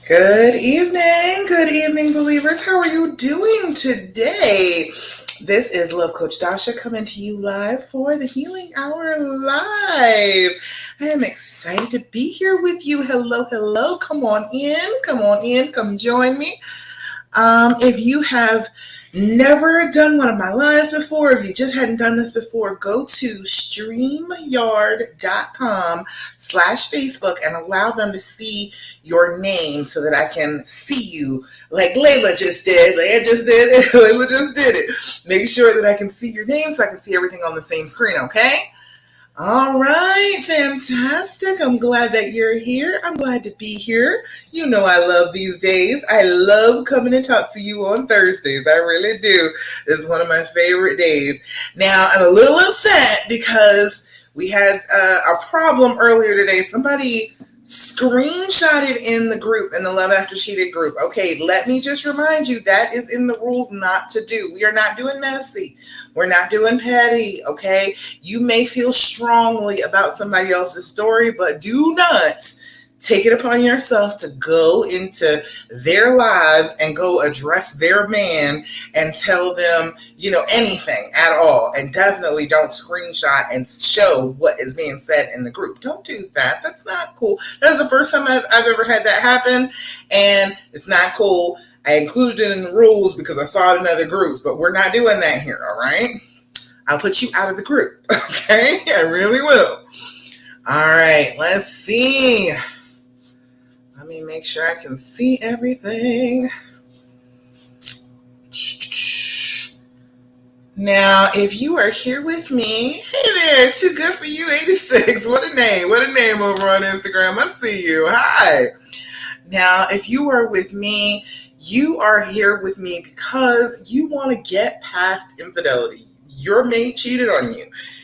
Good evening, believers. How are you doing today? This is Love Coach Dasha coming to you live for the Healing Hour Live. I am excited to be here with you. Hello, hello. Come on in, come join me. If you have never done one of my lives before, if you just hadn't done this before, go to streamyard.com/Facebook and allow them to see your name so that I can see you like Layla just did. Layla just did it. Layla just did it. Make sure that I can see your name so I can see everything on the same screen, okay? All right, fantastic. I'm glad that you're here. I'm glad to be here. You know I love these days. I love coming and talk to you on Thursdays. I really do. This is one of my favorite days. Now, I'm a little upset because we had a problem earlier today. Somebody screenshotted in the group, in the Love After She Did group. Okay, let me just remind you, that is in the rules not to do. We are not doing messy. We're not doing petty, okay? You may feel strongly about somebody else's story, but do not take it upon yourself to go into their lives and go address their man and tell them, anything at all. And definitely don't screenshot and show what is being said in the group. Don't do that. That's not cool. That's the first time I've ever had that happen, and it's not cool. I included it in the rules because I saw it in other groups, but we're not doing that here, all right? I'll put you out of the group, okay? I really will. All right, let's see. Let me make sure I can see everything. Now, if you are here with me, hey there, too good for you, 86. What a name over on Instagram. I see you. Hi. Now, if you are with me, you are here with me because you want to get past infidelity. Your mate cheated on you.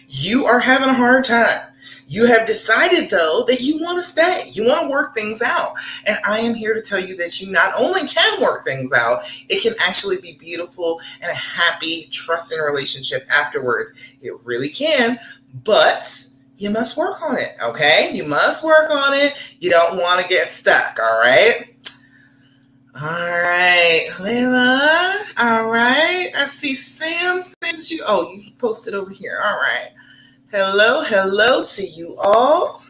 You are having a hard time. You have decided, though, that you want to stay. You want to work things out. And I am here to tell you that you not only can work things out, it can actually be beautiful and a happy, trusting relationship afterwards. It really can, but you must work on it, okay? You must work on it. You don't want to get stuck, all right? All right, Layla. All right. I see Sam sent you. Oh, you posted over here. All right. Hello to you all.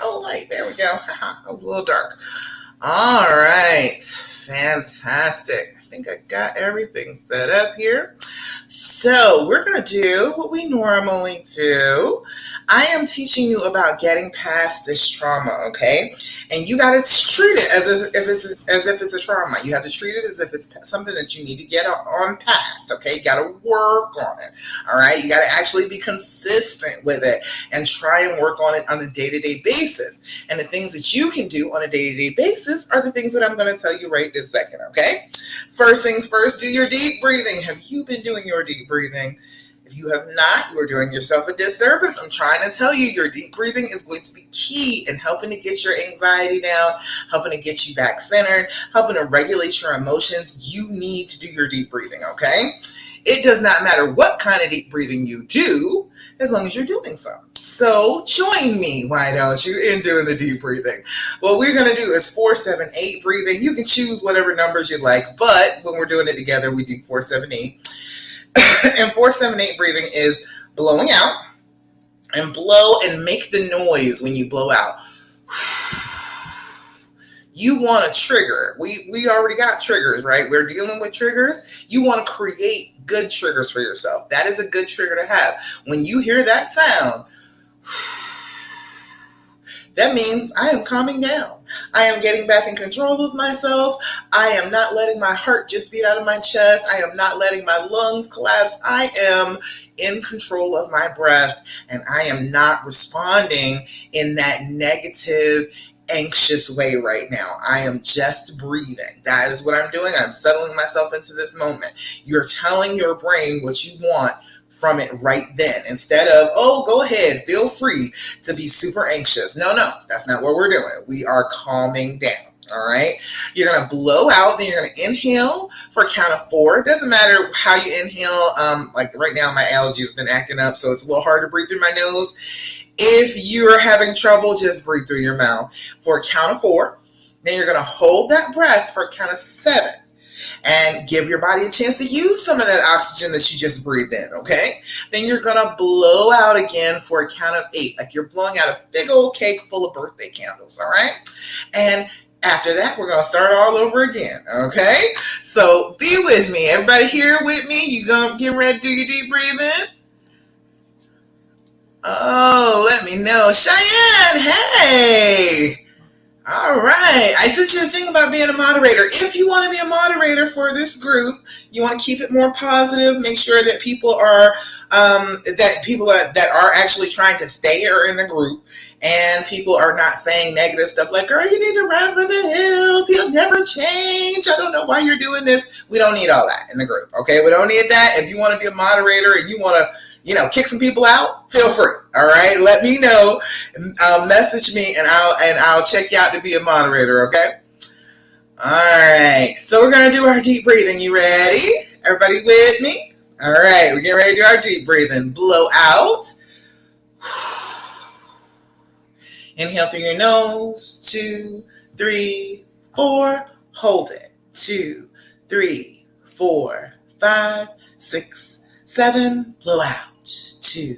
Oh, light. There we go. That was a little dark. All right. Fantastic. I think I got everything set up here. So we're going to do what we normally do. I am teaching you about getting past this trauma, okay? And you got to treat it as if it's a trauma. You have to treat it as if it's something that you need to get on past, okay? You got to work on it, all right? You got to actually be consistent with it and try and work on it on a day-to-day basis. And the things that you can do on a day-to-day basis are the things that I'm going to tell you right this second, okay? First things first, do your deep breathing. Have you been doing your deep breathing? If you have not, you are doing yourself a disservice. I'm trying to tell you, your deep breathing is going to be key in helping to get your anxiety down, helping to get you back centered, helping to regulate your emotions. You need to do your deep breathing, okay? It does not matter what kind of deep breathing you do, as long as you're doing so. So join me, why don't you, in doing the deep breathing. What we're going to do is 4-7-8 breathing. You can choose whatever numbers you like, but when we're doing it together, we do 4-7-8. And 4-7-8 breathing is blowing out, and blow and make the noise when you blow out. You want to trigger. We already got triggers, right? We're dealing with triggers. You want to create good triggers for yourself. That is a good trigger to have. When you hear that sound, that means I am calming down. I am getting back in control of myself. I am not letting my heart just beat out of my chest. I am not letting my lungs collapse. I am in control of my breath, and I am not responding in that negative, anxious way right now. I am just breathing. That is what I'm doing. I'm settling myself into this moment. You're telling your brain what you want from it right then, instead of, oh, go ahead, feel free to be super anxious. No, that's not what we're doing. We are calming down. All right. You're going to blow out, then you're going to inhale for a count of 4. It doesn't matter how you inhale. Like right now, my allergy has been acting up, so it's a little hard to breathe through my nose. If you're having trouble, just breathe through your mouth for a count of 4. Then you're going to hold that breath for a count of 7. And give your body a chance to use some of that oxygen that you just breathed in, okay? Then you're gonna blow out again for a count of 8, like you're blowing out a big old cake full of birthday candles, all right? And after that, we're gonna start all over again, okay? So be with me. Everybody here with me? You gonna get ready to do your deep breathing? Oh, let me know. Cheyenne, hey! All right. I sent you a thing about being a moderator. If you want to be a moderator for this group, you want to keep it more positive, make sure that people are that are actually trying to stay in the group, and people are not saying negative stuff like, girl, you need to run for the hills. He'll never change. I don't know why you're doing this. We don't need all that in the group. Okay. We don't need that. If you want to be a moderator and you want to, kick some people out, feel free. All right. Let me know. Message me and I'll check you out to be a moderator. Okay. All right. So we're going to do our deep breathing. You ready? Everybody with me? All right. We're getting ready to do our deep breathing. Blow out. Inhale through your nose. 2, 3, 4. Hold it. 2, 3, 4, 5, 6, 7. Blow out. 2,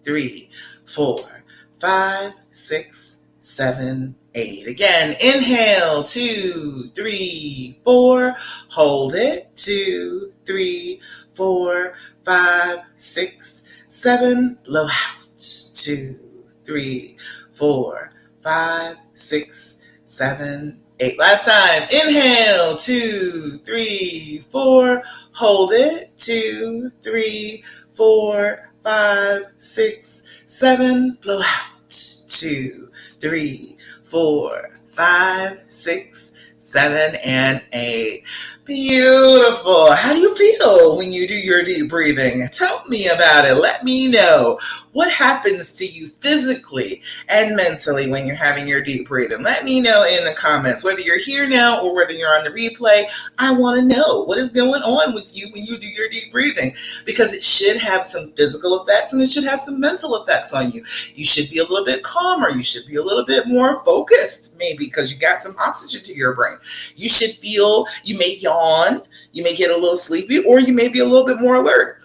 3, 4, 5, 6, 7, 8. Again, inhale. 2, 3, 4. Hold it. 2, 3, 4, 5, 6, 7. Blow out. 2, 3, 4, 5, 6, 7, 8. Last time. Inhale. 2, 3, 4. Hold it. 2, 3, 4, 5, 6, 7. Blow out. 2, 3, 4, 5, 6, 7, and 8. Beautiful. How do you feel when you do your deep breathing? Tell me about it. Let me know. What happens to you physically and mentally when you're having your deep breathing? Let me know in the comments. Whether you're here now or whether you're on the replay, I want to know what is going on with you when you do your deep breathing, because it should have some physical effects and it should have some mental effects on you. You should be a little bit calmer. You should be a little bit more focused, maybe, because you got some oxygen to your brain. You should feel, you may yawn, you may get a little sleepy, or you may be a little bit more alert.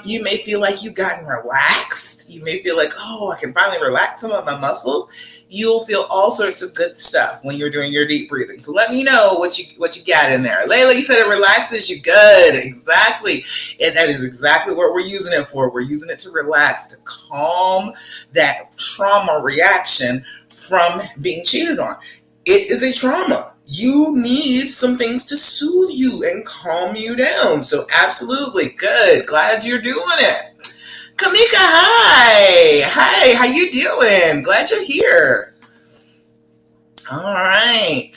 You may feel like you've gotten relaxed. You may feel like, oh, I can finally relax some of my muscles. You'll feel all sorts of good stuff when you're doing your deep breathing. So let me know what you got in there. Layla, you said it relaxes you. Good. Exactly. And that is exactly what we're using it for. We're using it to relax, to calm that trauma reaction from being cheated on. It is a trauma. You need some things to soothe you and calm you down. So absolutely. Good. Glad you're doing it. Kamika, hi. Hi, how you doing? Glad you're here. All right.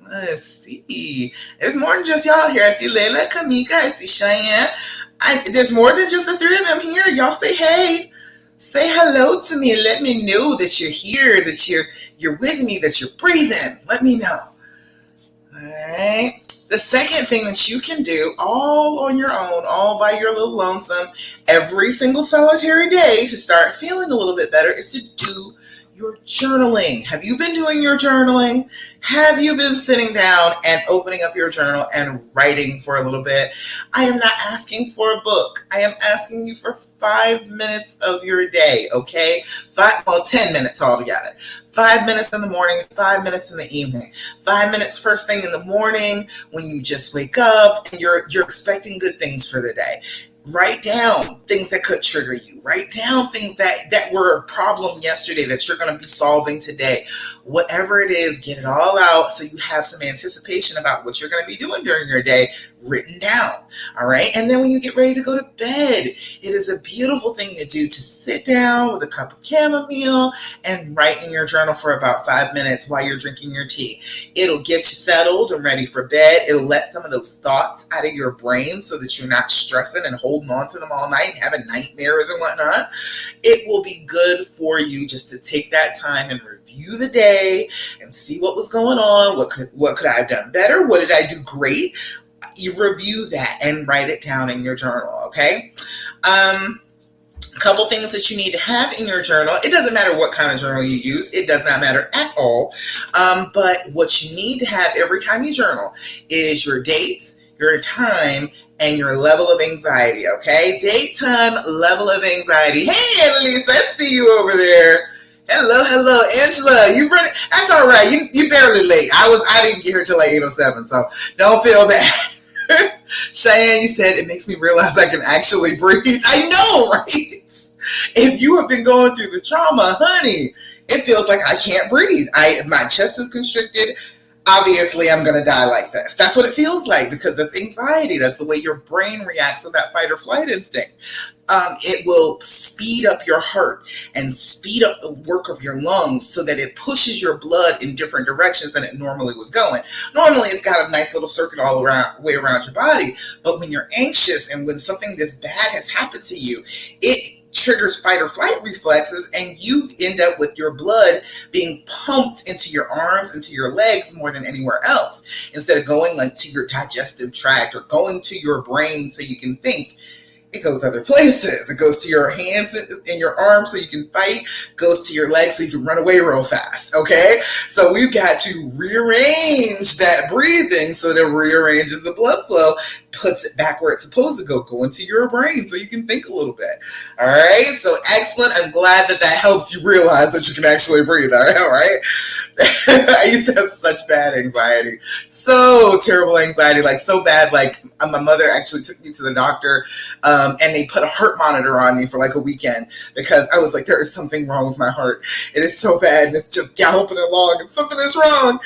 Let's see. There's more than just y'all here. I see Layla, Kamika, I see Cheyenne. There's more than just the 3 of them here. Y'all say hey. Say hello to me and let me know that you're here, that you're with me, that you're breathing. Let me know. All right. The second thing that you can do all on your own, all by your little lonesome, every single solitary day to start feeling a little bit better is to do your journaling. Have you been doing your journaling? Have you been sitting down and opening up your journal and writing for a little bit? I am not asking for a book. I am asking you for 5 minutes of your day, okay? 10 minutes altogether. 5 minutes in the morning, 5 minutes in the evening, 5 minutes first thing in the morning when you just wake up and you're expecting good things for the day. Write down things that could trigger you. Write down things that were a problem yesterday that you're going to be solving today. Whatever it is, get it all out so you have some anticipation about what you're going to be doing during your day written down. All right. And then when you get ready to go to bed, it is a beautiful thing to do to sit down with a cup of chamomile and write in your journal for about 5 minutes while you're drinking your tea. It'll get you settled and ready for bed. It'll let some of those thoughts out of your brain so that you're not stressing and holding on to them all night and having nightmares and whatnot. It will be good for you just to take that time and review the day and see what was going on. What could I have done better? What did I do great? You review that and write it down in your journal, okay? A couple things that you need to have in your journal. It doesn't matter what kind of journal you use. It does not matter at all. But what you need to have every time you journal is your dates, your time, and your level of anxiety, okay? Date, time, level of anxiety. Hey, Annalise, I see you over there. Hello, Angela. You running? That's all right. You barely late. I didn't get here till like 8:07, so don't feel bad. Cheyenne, you said it makes me realize I can actually breathe. I know, right? If you have been going through the trauma, honey, it feels like I can't breathe. My chest is constricted. Obviously, I'm going to die like this. That's what it feels like because that's anxiety. That's the way your brain reacts to that fight or flight instinct. It will speed up your heart and speed up the work of your lungs so that it pushes your blood in different directions than it normally was going. Normally, it's got a nice little circuit all way around your body. But when you're anxious and when something this bad has happened to you, it triggers fight or flight reflexes, and you end up with your blood being pumped into your arms, into your legs more than anywhere else. Instead of going like to your digestive tract or going to your brain so you can think, it goes other places. It goes to your hands and your arms so you can fight, goes to your legs so you can run away real fast, okay? So we've got to rearrange that breathing so that it rearranges the blood flow, puts it back where it's supposed to go into your brain so you can think a little bit, all right? So excellent. I'm glad that helps you realize that you can actually breathe, all right? I used to have such bad anxiety, so terrible anxiety, like so bad, like my mother actually took me to the doctor, and they put a heart monitor on me for like a weekend because I was like, there is something wrong with my heart. It is so bad and it's just galloping along and something is wrong.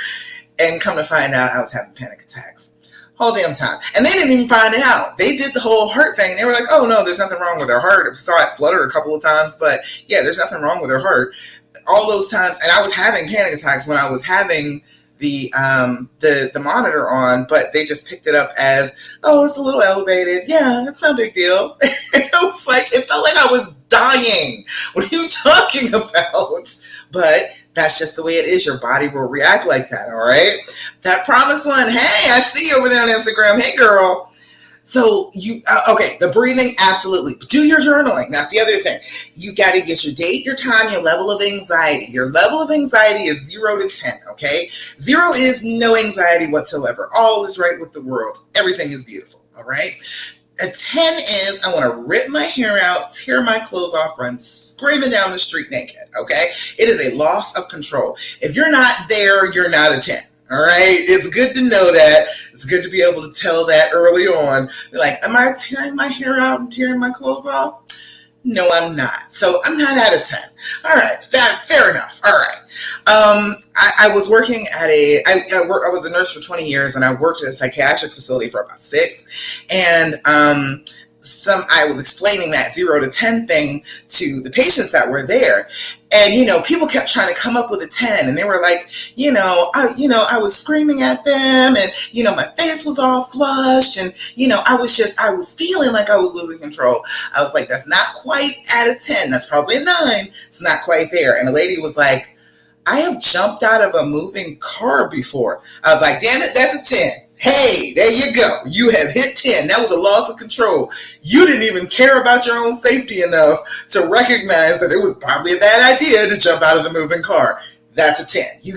And come to find out, I was having panic attacks. Whole damn time. And they didn't even find it out. They did the whole heart thing. They were like, oh no, there's nothing wrong with her heart. I saw it flutter a couple of times, but yeah, there's nothing wrong with her heart. All those times, and I was having panic attacks when I was having the monitor on, but they just picked it up as, oh, it's a little elevated. Yeah, it's no big deal. It was like, it felt like I was dying. What are you talking about? But that's just the way it is. Your body will react like that, all right? That promised one, hey, I see you over there on Instagram. Hey, girl. So okay, the breathing, absolutely. Do your journaling. That's the other thing. You got to get your date, your time, your level of anxiety. Your level of anxiety is 0 to 10, okay? 0 is no anxiety whatsoever. All is right with the world. Everything is beautiful, all right? A 10 is I want to rip my hair out, tear my clothes off, run screaming down the street naked, okay? It is a loss of control. If you're not there, you're not a 10. All right, it's good to know that. It's good to be able to tell that early on. Be like, am I tearing my hair out and tearing my clothes off? No, I'm not. So I'm not at a 10. All right, fair enough. All right. I was working at I was a nurse for 20 years, and I worked at a psychiatric facility for about 6. And I was explaining that 0 to 10 thing to the patients that were there. And, people kept trying to come up with a 10, and they were like, I was screaming at them, and, my face was all flushed, and, I was feeling like I was losing control. I was like, that's not quite at a 10. That's probably a 9. It's not quite there. And the lady was like, I have jumped out of a moving car before. I was like, damn it, that's a 10. Hey, there you go. You have hit 10. That was a loss of control. You didn't even care about your own safety enough to recognize that it was probably a bad idea to jump out of the moving car. That's a 10. You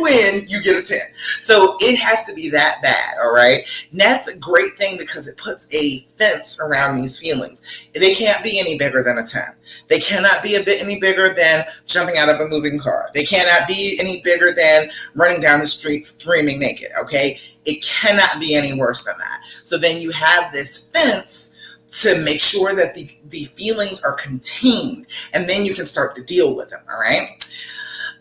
win, you get a 10. So it has to be that bad, all right? And that's a great thing because it puts a fence around these feelings. They can't be any bigger than a 10. They cannot be a bit any bigger than jumping out of a moving car. They cannot be any bigger than running down the street screaming naked, okay? It cannot be any worse than that. So then you have this fence to make sure that the feelings are contained, and then you can start to deal with them, all right?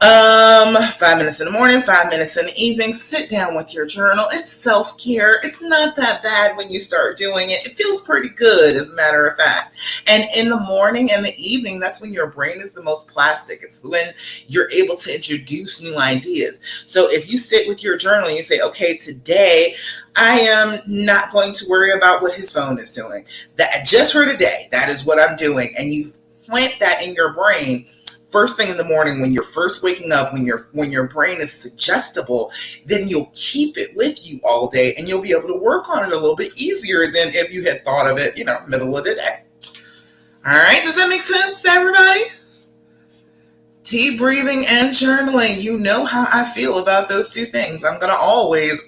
5 minutes in the morning, 5 minutes in the evening, sit down with your journal. It's self-care. It's not that bad when you start doing it. It feels pretty good, as a matter of fact. And in the morning and the evening, that's when your brain is the most plastic. It's when you're able to introduce new ideas. So if you sit with your journal and you say, okay, today I am not going to worry about what his phone is doing. That just for today, that is what I'm doing. And you plant that in your brain. First thing in the morning, when you're first waking up, when your brain is suggestible, then you'll keep it with you all day, and you'll be able to work on it a little bit easier than if you had thought of it, middle of the day. All right, does that make sense to everybody? Deep breathing and journaling. You know how I feel about those two things. I'm going to always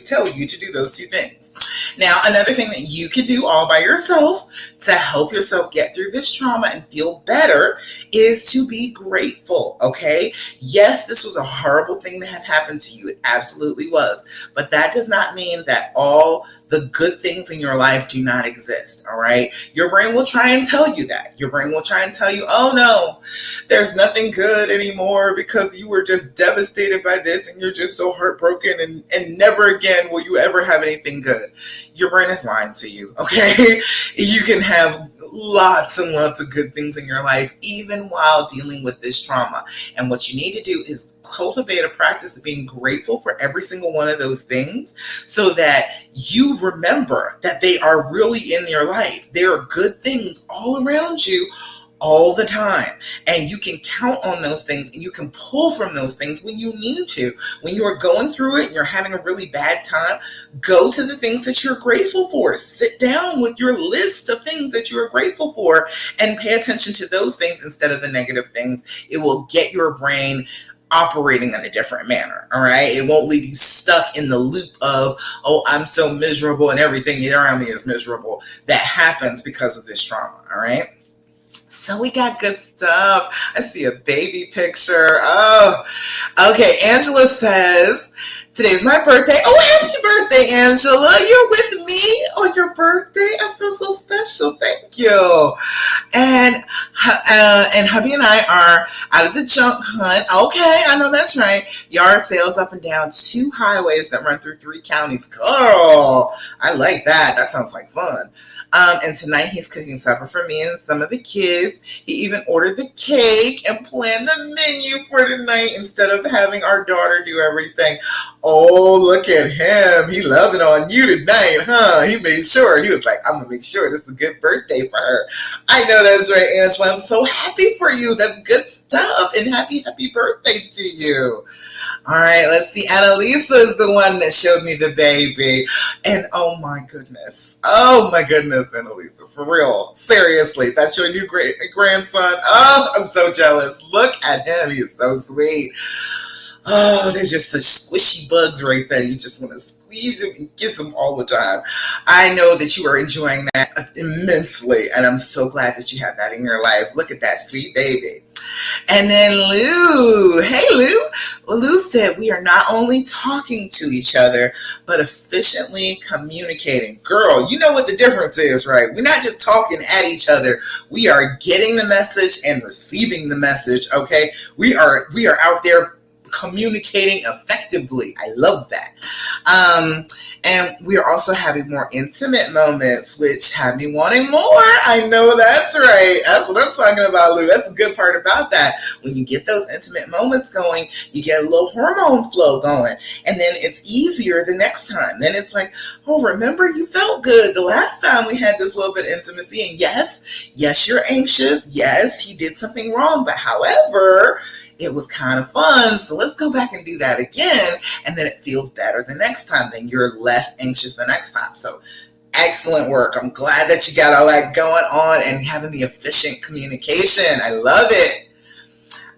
tell you to do those two things. Now, another thing that you can do all by yourself to help yourself get through this trauma and feel better is to be grateful, okay? Yes, this was a horrible thing to have happened to you. It absolutely was. But that does not mean that all the good things in your life do not exist, all right? Your brain will try and tell you that. Your brain will try and tell you, oh no, there's nothing good anymore because you were just devastated by this and you're just so heartbroken and never again will you ever have anything good. Your brain is lying to you, okay? You can have lots and lots of good things in your life even while dealing with this trauma. And what you need to do is cultivate a practice of being grateful for every single one of those things so that you remember that they are really in your life. There are good things all around you all the time, and you can count on those things and you can pull from those things when you need to. When you are going through it and you're having a really bad time, go to the things that you're grateful for. Sit down with your list of things that you are grateful for and pay attention to those things instead of the negative things. It will get your brain operating in a different manner, all right? It won't leave you stuck in the loop of, oh, I'm so miserable and everything around me is miserable. That happens because of this trauma, all right? So we got good stuff. I see a baby picture. Oh, okay. Angela says, today's my birthday. Oh, happy birthday, Angela. You're with me on your birthday. I feel so special. Thank you. And hubby and I are out of the junk hunt. Okay, I know that's right. Yard sales up and down 2 highways that run through 3 counties. Girl, I like that. That sounds like fun. And tonight he's cooking supper for me and some of the kids. He even ordered the cake and planned the menu for tonight instead of having our daughter do everything. Oh, look at him. He loving on you tonight, huh? He made sure. He was like, I'm going to make sure this is a good birthday for her. I know that's right, Angela. I'm so happy for you. That's good stuff. And happy birthday to you. All right, let's see. Annalisa is the one that showed me the baby. And oh my goodness, Annalisa, for real. Seriously, that's your new grandson. Oh, I'm so jealous. Look at him. He is so sweet. Oh, they're just such squishy bugs right there. You just want to squeeze them and kiss them all the time. I know that you are enjoying that immensely, and I'm so glad that you have that in your life. Look at that sweet baby. And then Lou, hey Lou. Well, Lou said we are not only talking to each other, but efficiently communicating. Girl, you know what the difference is, right? We're not just talking at each other. We are getting the message and receiving the message, okay? We are out there communicating effectively. I love that. And we are also having more intimate moments, which have me wanting more. I know that's right. That's what I'm talking about, Lou. That's the good part about that. When you get those intimate moments going, you get a little hormone flow going. And then it's easier the next time. Then it's like, oh, remember you felt good the last time we had this little bit of intimacy. And yes, you're anxious. Yes, he did something wrong. But however, it was kind of fun, so let's go back and do that again, and then it feels better the next time. Then you're less anxious the next time. So excellent work. I'm glad that you got all that going on and having the efficient communication. I love it.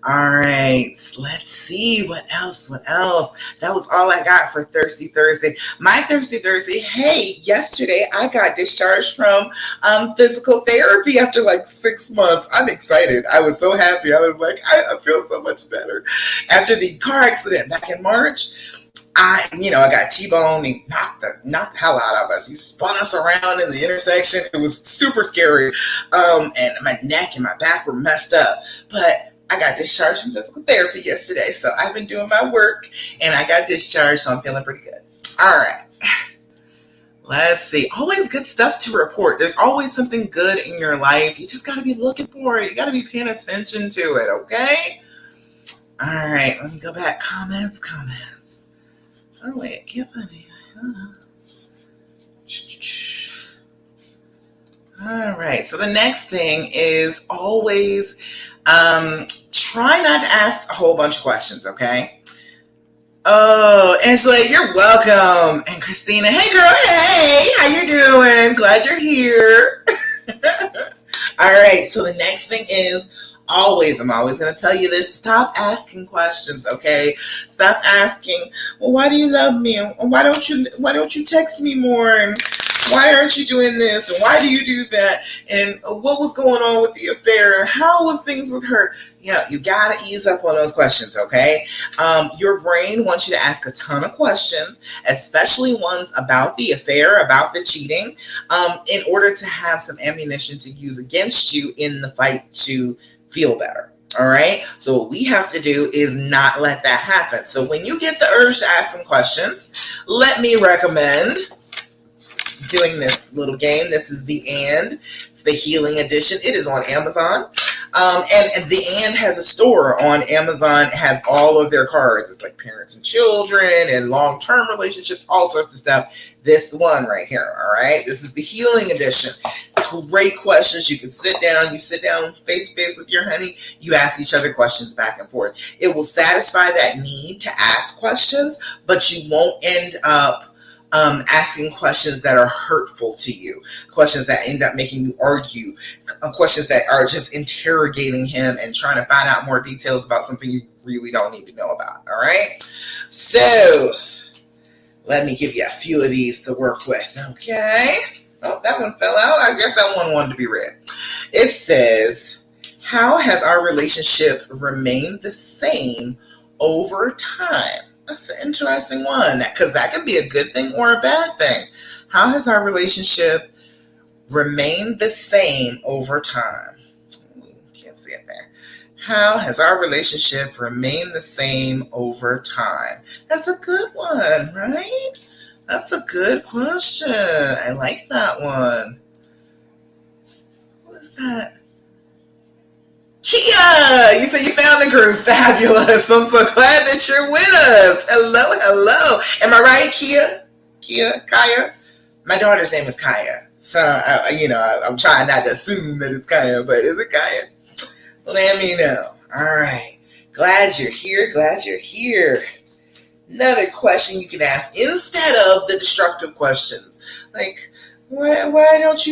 All right, let's see what else. That was all I got for Thirsty Thursday. My Thirsty Thursday. Hey, yesterday I got discharged from physical therapy after like 6 months. I'm excited. I was so happy. I was like, I feel so much better. After the car accident back in March, I got T-boned. He knocked the hell out of us. He spun us around in the intersection. It was super scary. And my neck and my back were messed up. But I got discharged from physical therapy yesterday. So I've been doing my work and I got discharged. So I'm feeling pretty good. All right. Let's see. Always good stuff to report. There's always something good in your life. You just got to be looking for it. You got to be paying attention to it. Okay. All right. Let me go back. Comments. Oh, wait. I can't find it. All right. So the next thing is always try not to ask a whole bunch of questions, okay? Oh, Angela, you're welcome. And Christina, hey girl, hey, how you doing? Glad you're here. All right, so the next thing is I'm always going to tell you this, stop asking questions, okay? Stop asking, well, why do you love me? Why don't you text me more? And why aren't you doing this? And why do you do that? And what was going on with the affair? How was things with her? Yeah, you got to ease up on those questions, okay? Your brain wants you to ask a ton of questions, especially ones about the affair, about the cheating, in order to have some ammunition to use against you in the fight to feel better. All right. So what we have to do is not let that happen. So when you get the urge to ask some questions, let me recommend doing this little game. This is the And. It's the Healing Edition. It is on Amazon. And the And has a store on Amazon. It has all of their cards. It's like parents and children and long-term relationships, all sorts of stuff. This one right here, all right? This is the Healing Edition. Great questions. You can sit down face to face with your honey. You ask each other questions back and forth. It will satisfy that need to ask questions, but you won't end up asking questions that are hurtful to you, questions that end up making you argue, questions that are just interrogating him and trying to find out more details about something you really don't need to know about. All right. So let me give you a few of these to work with. Okay. Oh, that one fell out. I guess that one wanted to be read. It says, how has our relationship remained the same over time? That's an interesting one, because that could be a good thing or a bad thing. How has our relationship remained the same over time? Can't see it there. How has our relationship remained the same over time? That's a good one, right? That's a good question. I like that one. What is that? Kia, you said you found the group. Fabulous. I'm so glad that you're with us. Hello. Am I right, Kaya? My daughter's name is Kaya. So, I'm trying not to assume that it's Kaya, but is it Kaya? Let me know. All right. Glad you're here. Another question you can ask instead of the destructive questions. Like, why don't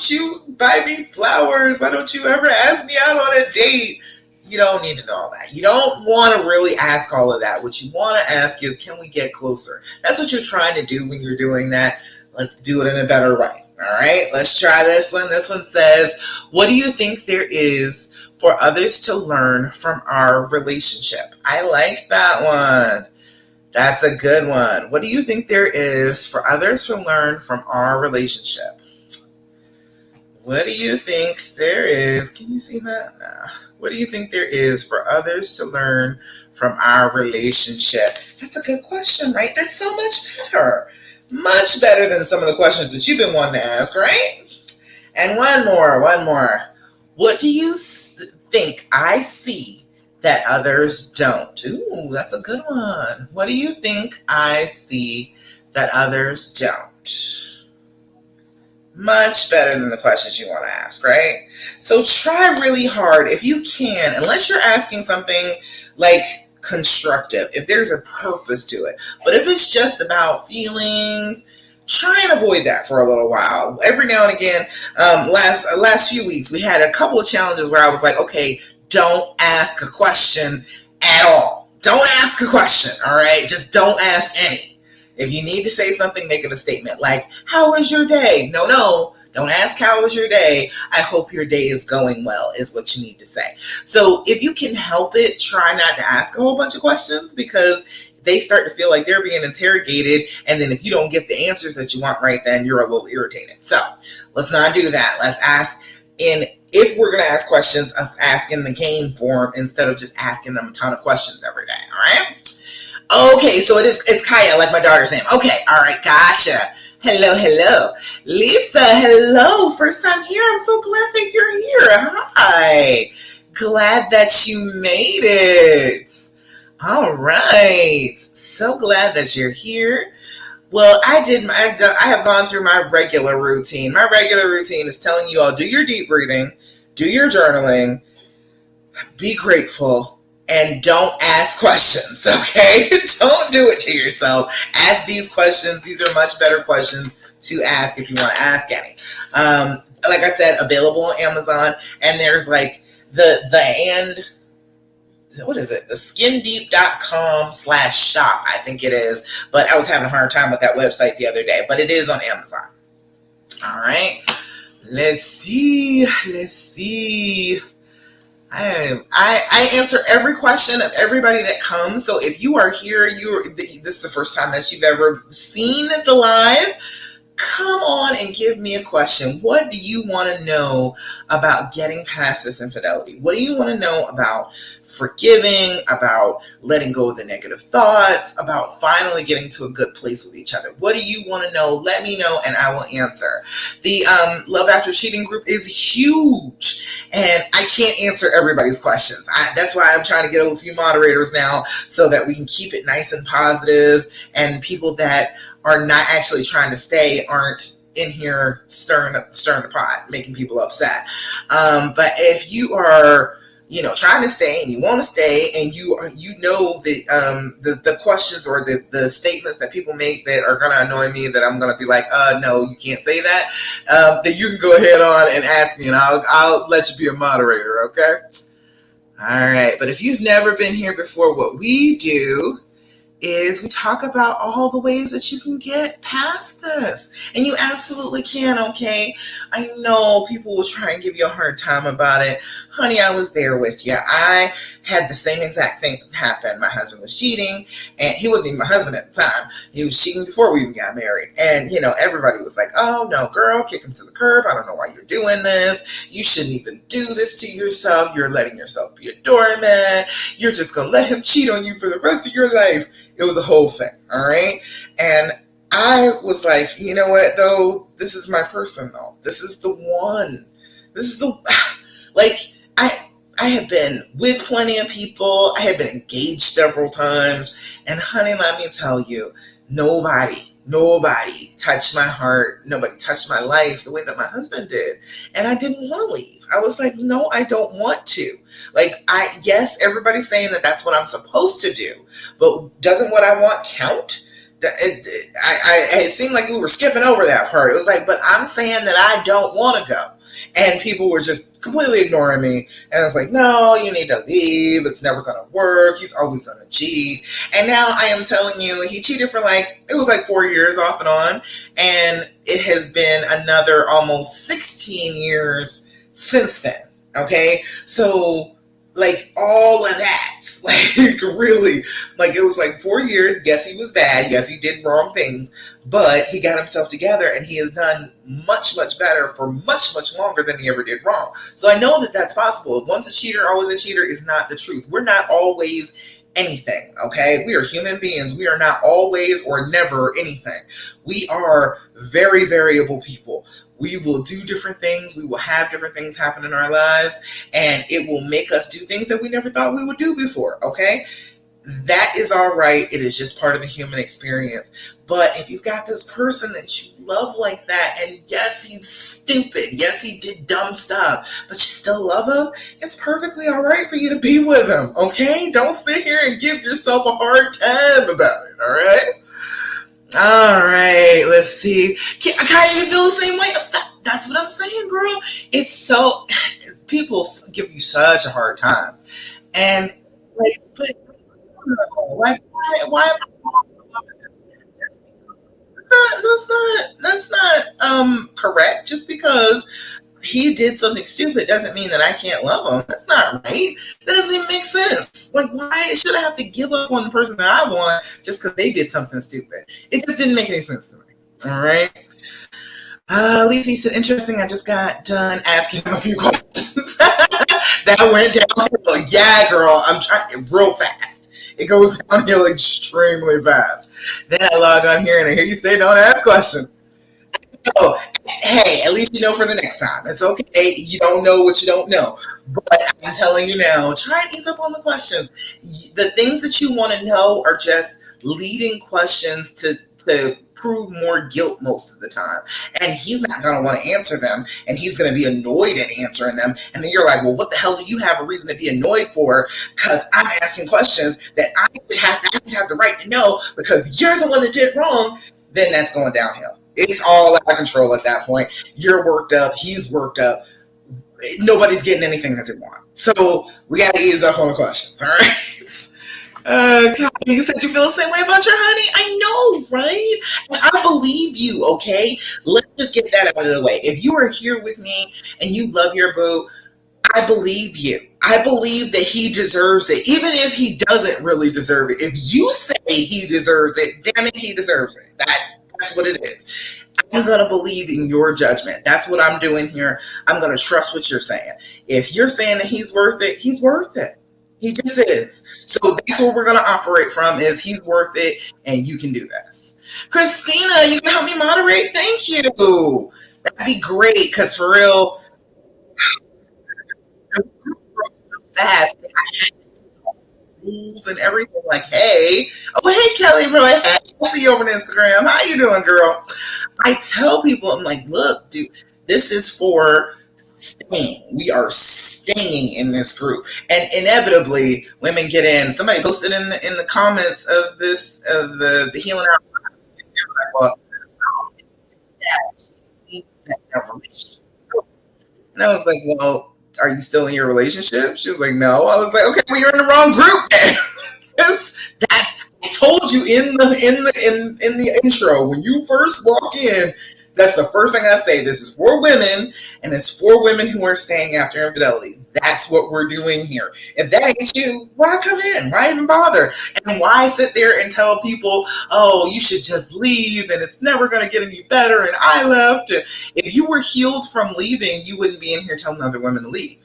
you buy me flowers? Why don't you ever ask me out on a date? You don't need to know all that. You don't want to really ask all of that. What you want to ask is, can we get closer? That's what you're trying to do when you're doing that. Let's do it in a better way. All right, let's try this one. This one says, what do you think there is for others to learn from our relationship? I like that one. That's a good one. What do you think there is for others to learn from our relationship? What do you think there is? Can you see that? No. What do you think there is for others to learn from our relationship? That's a good question, right? That's so much better. Much better than some of the questions that you've been wanting to ask, right? And one more. What do you think I see that others don't? Ooh, that's a good one. What do you think I see that others don't? Much better than the questions you want to ask, right? So try really hard if you can, unless you're asking something like constructive, if there's a purpose to it. But if it's just about feelings, try and avoid that for a little while. Every now and again, last few weeks, we had a couple of challenges where I was like, okay, don't ask a question at all. Don't ask a question, all right? Just don't ask any. If you need to say something, make it a statement like, how was your day? No. Don't ask how was your day. I hope your day is going well is what you need to say. So if you can help it, try not to ask a whole bunch of questions, because they start to feel like they're being interrogated. And then if you don't get the answers that you want right then, you're a little irritated. So let's not do that. Let's ask if we're going to ask questions, ask in the game form instead of just asking them a ton of questions every day. All right. Okay, so it's Kaya, like my daughter's name. Okay, all right, gotcha. Hello. Lisa, hello. First time here. I'm so glad that you're here. Hi. Glad that you made it. All right. So glad that you're here. Well, I have gone through my regular routine. My regular routine is telling you all, do your deep breathing, do your journaling, be grateful, and don't ask questions, okay? Don't do it to yourself. Ask these questions. These are much better questions to ask if you want to ask any. like I said, available on Amazon. And there's like the and what is it? The skindeep.com/shop, I think it is. But I was having a hard time with that website the other day. But it is on Amazon. All right. Let's see. Let's see. I answer every question of everybody that comes. So if you are here, this is the first time that you've ever seen the live. Come on and give me a question. What do you want to know about getting past this infidelity? What do you want to know about forgiving, about letting go of the negative thoughts, about finally getting to a good place with each other? What do you want to know? Let me know and I will answer. The Love After Cheating group is huge and I can't answer everybody's questions. That's why I'm trying to get a few moderators now so that we can keep it nice and positive, and people that are not actually trying to stay aren't in here stirring the pot, making people upset. But if you are, trying to stay and you want to stay, and you know the questions or the statements that people make that are going to annoy me, that I'm going to be like, no, you can't say that. Then you can go ahead on and ask me, and I'll let you be a moderator. Okay. All right. But if you've never been here before, what we do is we talk about all the ways that you can get past this. And you absolutely can, okay? I know people will try and give you a hard time about it. Honey, I was there with you. I had the same exact thing happen. My husband was cheating, and he wasn't even my husband at the time. He was cheating before we even got married. And, everybody was like, oh, no, girl, kick him to the curb. I don't know why you're doing this. You shouldn't even do this to yourself. You're letting yourself be a doormat. You're just going to let him cheat on you for the rest of your life. It was a whole thing, all right? And I was like, you know what, though? This is my person, though. This is the one. This is I have been with plenty of people. I have been engaged several times. And honey, let me tell you, nobody touched my heart. Nobody touched my life the way that my husband did. And I didn't want to leave. I was like, no, I don't want to. Yes, everybody's saying that that's what I'm supposed to do. But doesn't what I want count? It seemed like we were skipping over that part. It was like, but I'm saying that I don't want to go. And people were just completely ignoring me. And I was like, no, you need to leave. It's never going to work. He's always going to cheat. And now I am telling you, he cheated for it was 4 years off and on. And it has been another almost 16 years since then. Okay. So all of that, really, it was 4 years. Yes, he was bad. Yes, he did wrong things, but he got himself together and he has done much, much better for much, much longer than he ever did wrong. So I know that that's possible. Once a cheater, always a cheater is not the truth. We're not always anything, okay? We are human beings. We are not always or never anything. We are very variable people. We will do different things. We will have different things happen in our lives, and it will make us do things that we never thought we would do before, okay? That is all right. It is just part of the human experience. But if you've got this person that you love like that, and yes, he's stupid. Yes, he did dumb stuff, but you still love him, it's perfectly all right for you to be with him, okay? Don't sit here and give yourself a hard time about it, all right? All right, let's see. Kaya, you feel the same way? That's what I'm saying, girl. It's so, people give you such a hard time. And, but, why am that's not correct. Just because he did something stupid doesn't mean that I can't love him. That's not right. That doesn't even make sense. Why should I have to give up on the person that I want just because they did something stupid? It just didn't make any sense to me. All right. Lisa said, interesting. I just got done asking him a few questions. That went downhill. Yeah, girl. I'm trying real fast. It goes downhill extremely fast. Then I log on here and I hear you say, don't ask questions. Oh, hey, at least you know for the next time. It's okay. You don't know what you don't know. But I'm telling you now, try and ease up on the questions. The things that you want to know are just leading questions to prove more guilt most of the time. And he's not going to want to answer them. And he's going to be annoyed at answering them. And then you're like, well, what the hell do you have a reason to be annoyed for? Because I'm asking questions that I have the right to know because you're the one that did wrong. Then that's going downhill. It's all out of control at that point. You're worked up. He's worked up. Nobody's getting anything that they want. So we got to ease up on the questions. All right. God, you said you feel the same way about your honey. I know, right? And I believe you. Okay, let's just get that out of the way. If you are here with me and you love your boo, I believe you. I believe that he deserves it, even if he doesn't really deserve it. If you say he deserves it, damn it, he deserves it. That's what it is. I'm going to believe in your judgment. That's what I'm doing here. I'm going to trust what you're saying. If you're saying that he's worth it, he's worth it. He just is. So that's what we're going to operate from is he's worth it and you can do this. Christina, you can help me moderate? Thank you. That'd be great because for real, the group broke so fast. Rules and everything. Like, hey, oh hey Kelly Roy, hey, I'll see you over on Instagram. How you doing, girl? I tell people, I'm like, look, dude, this is for staying. We are staying in this group, and inevitably, women get in. Somebody posted in the comments of this of the healing out. Well, and I was like, well, are you still in your relationship? She was like, no. I was like, okay, well, you're in the wrong group. That's I told you in the intro when you first walk in. That's the first thing I say. This is for women, and it's for women who are staying after infidelity. That's what we're doing here. If that ain't you, why come in? Why even bother? And why sit there and tell people, oh, you should just leave, and it's never going to get any better, and I left. And if you were healed from leaving, you wouldn't be in here telling other women to leave.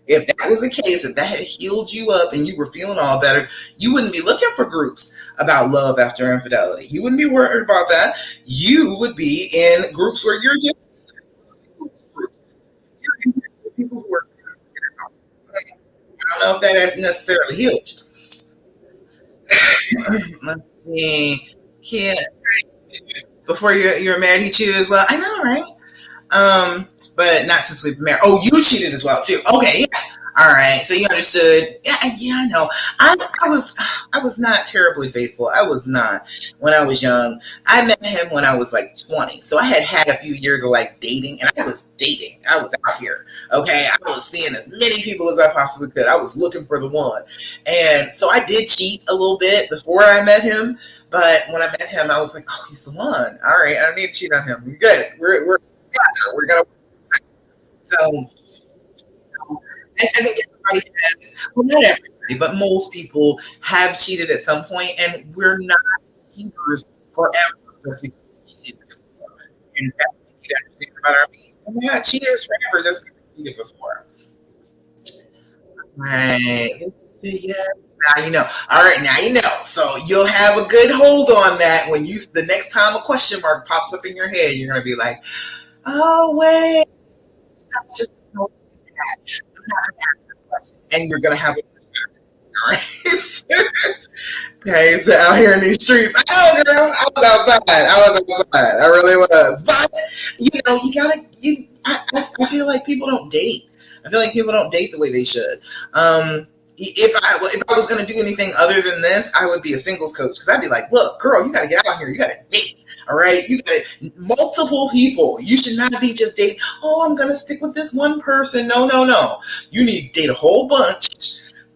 If that was the case, if that had healed you up and you were feeling all better, you wouldn't be looking for groups about love after infidelity. You wouldn't be worried about that. You would be in groups where you're just groups. You're in with people who are. I don't know if that has necessarily healed you. Let's see. Kid, before you're married, he cheated as well. I know, right? But not since we've been married. Oh, you cheated as well too. Okay, yeah. All right. So you understood. Yeah, yeah, I know. I was not terribly faithful. I was not when I was young. I met him when I was like 20. So I had a few years of like dating, and I was dating. I was out here. Okay, I was seeing as many people as I possibly could. I was looking for the one, and so I did cheat a little bit before I met him. But when I met him, I was like, oh, he's the one. All right, I don't need to cheat on him. We're good. We're gonna. So I think everybody has, well, not everybody, but most people have cheated at some point, and we're not cheaters forever just because we cheated before. And that's what we need to understand about our beings. We're not cheaters forever just because we cheated before. Right. Yes. Now you know. All right, now you know. So you'll have a good hold on that when you the next time a question mark pops up in your head, you're gonna be like, oh wait, that's just no, I'm not gonna ask this question. And you're gonna have a all right. Okay, so out here in these streets, oh girl, I was outside. I was outside. I really was. But you know, you gotta. I feel like people don't date. I feel like people don't date the way they should. If I was gonna do anything other than this, I would be a singles coach because I'd be like, look, girl, you gotta get out here. You gotta date. All right, you got multiple people. You should not be just dating. Oh, I'm gonna stick with this one person. No, no, no. You need to date whole bunch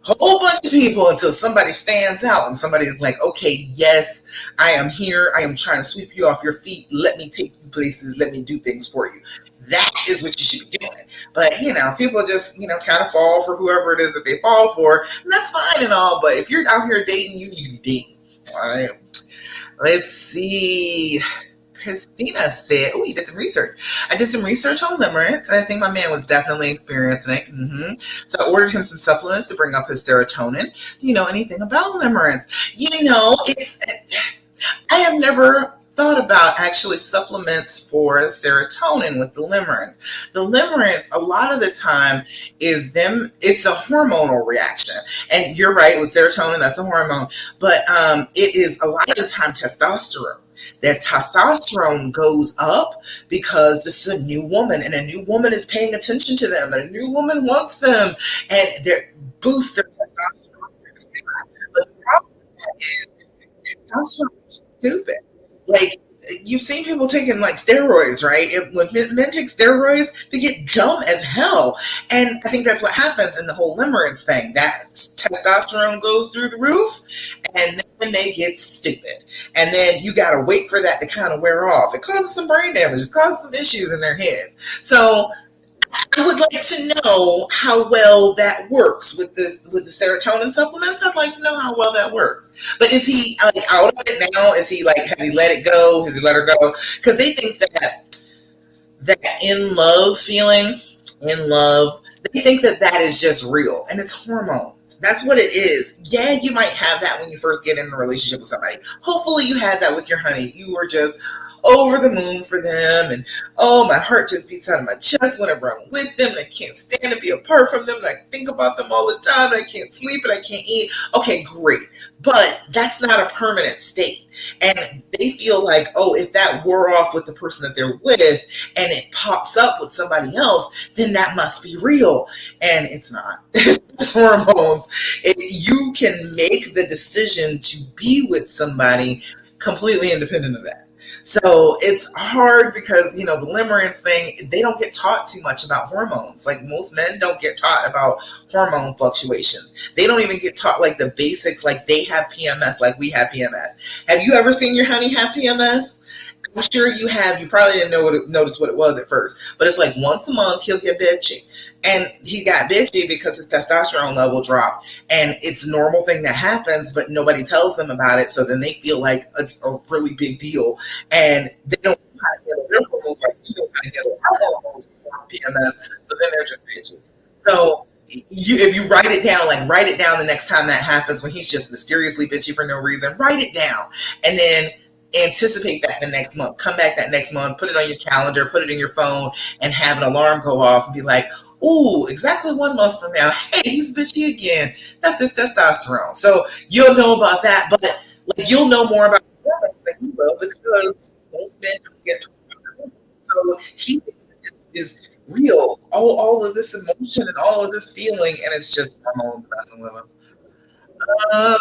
of people until somebody stands out and somebody is like, okay, yes, I am here. I am trying to sweep you off your feet. Let me take you places. Let me do things for you. That is what you should be doing. But, you know, people just, you know, kind of fall for whoever it is that they fall for. And that's fine and all. But if you're out here dating, you need to be dating. All right. Let's see. Christina said, oh, you did some research. I did some research on limerence, and I think my man was definitely experiencing it. So I ordered him some supplements to bring up his serotonin. Do you know anything about limerence? You know, I have never thought about actually supplements for serotonin with the limerence. The limerence, a lot of the time, it's a hormonal reaction. And you're right, with serotonin, that's a hormone. But it is a lot of the time testosterone. Their testosterone goes up because this is a new woman, and a new woman is paying attention to them, and a new woman wants them, and they boost their testosterone. But the problem with that is testosterone is stupid. Like, you've seen people taking like steroids, right? When men take steroids, they get dumb as hell. And I think that's what happens in the whole limerence thing. That testosterone goes through the roof, and then they get stupid. And then you got to wait for that to kind of wear off. It causes some brain damage, it causes some issues in their heads. So I would like to know how well that works with the serotonin supplements. I'd like to know how well that works. But is he like out of it now? Is he like, has he let it go? Has he let her go? Because they think that in love feeling, in love, they think that is just real, and it's hormones. That's what it is. Yeah, you might have that when you first get in a relationship with somebody. Hopefully you had that with your honey. You were just over the moon for them, and oh, my heart just beats out of my chest whenever I'm with them, and I can't stand to be apart from them, and I think about them all the time, and I can't sleep, and I can't eat. Okay, great. But that's not a permanent state. And they feel like, oh, if that wore off with the person that they're with and it pops up with somebody else, then that must be real. And it's not. It's just hormones. You can make the decision to be with somebody completely independent of that. So it's hard because, the limerence thing, they don't get taught too much about hormones. Like most men don't get taught about hormone fluctuations. They don't even get taught like the basics, like they have PMS, like we have PMS. Have you ever seen your honey have PMS? I'm sure you have. You probably didn't notice what it was at first, but it's like once a month he'll get bitchy, and he got bitchy because his testosterone level dropped, and it's a normal thing that happens, but nobody tells them about it, so then they feel like it's a really big deal, and they don't know how to handle their hormones like we know how to handle our hormones before PMS, so then they're just bitchy. So if you write it down, like write it down the next time that happens when he's just mysteriously bitchy for no reason, write it down, and then anticipate that the next month. Come back that next month, put it on your calendar, put it in your phone, and have an alarm go off and be like, ooh, exactly 1 month from now, hey, he's bitchy again. That's his testosterone. So you'll know about that, but like you'll know more about hormones than you will because most men don't get to hormones. So he thinks that this is real. All of this emotion and all of this feeling, and it's just hormones messing with him. Um,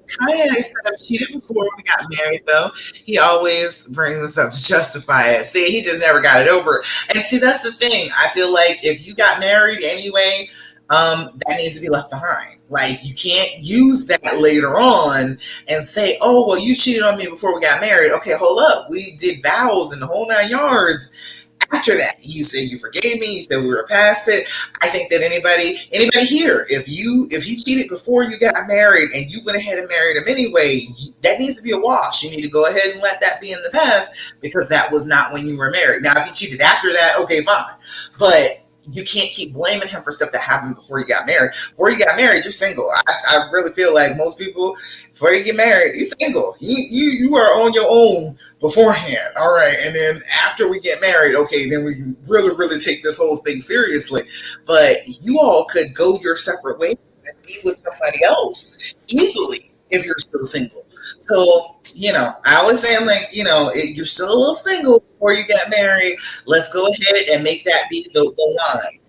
Kanye said I've cheated before we got married, though. He always brings this up to justify it. See, he just never got it over. And see, that's the thing. I feel like if you got married anyway, that needs to be left behind. Like, you can't use that later on and say, oh, well, you cheated on me before we got married. Okay, hold up. We did vows and the whole 9 yards. After that, you said you forgave me. You said we were past it. I think that anybody here, if he cheated before you got married and you went ahead and married him anyway, that needs to be a wash. You need to go ahead and let that be in the past because that was not when you were married. Now, if he cheated after that, okay, fine, but you can't keep blaming him for stuff that happened before you got married. Before you got married, you're single. I really feel like most people, before you get married, you're single. You are on your own beforehand. All right. And then after we get married, okay, then we can really, really take this whole thing seriously. But you all could go your separate ways and be with somebody else easily if you're still single. So, I always say, I'm like, you're still a little single before you get married. Let's go ahead and make that be the line.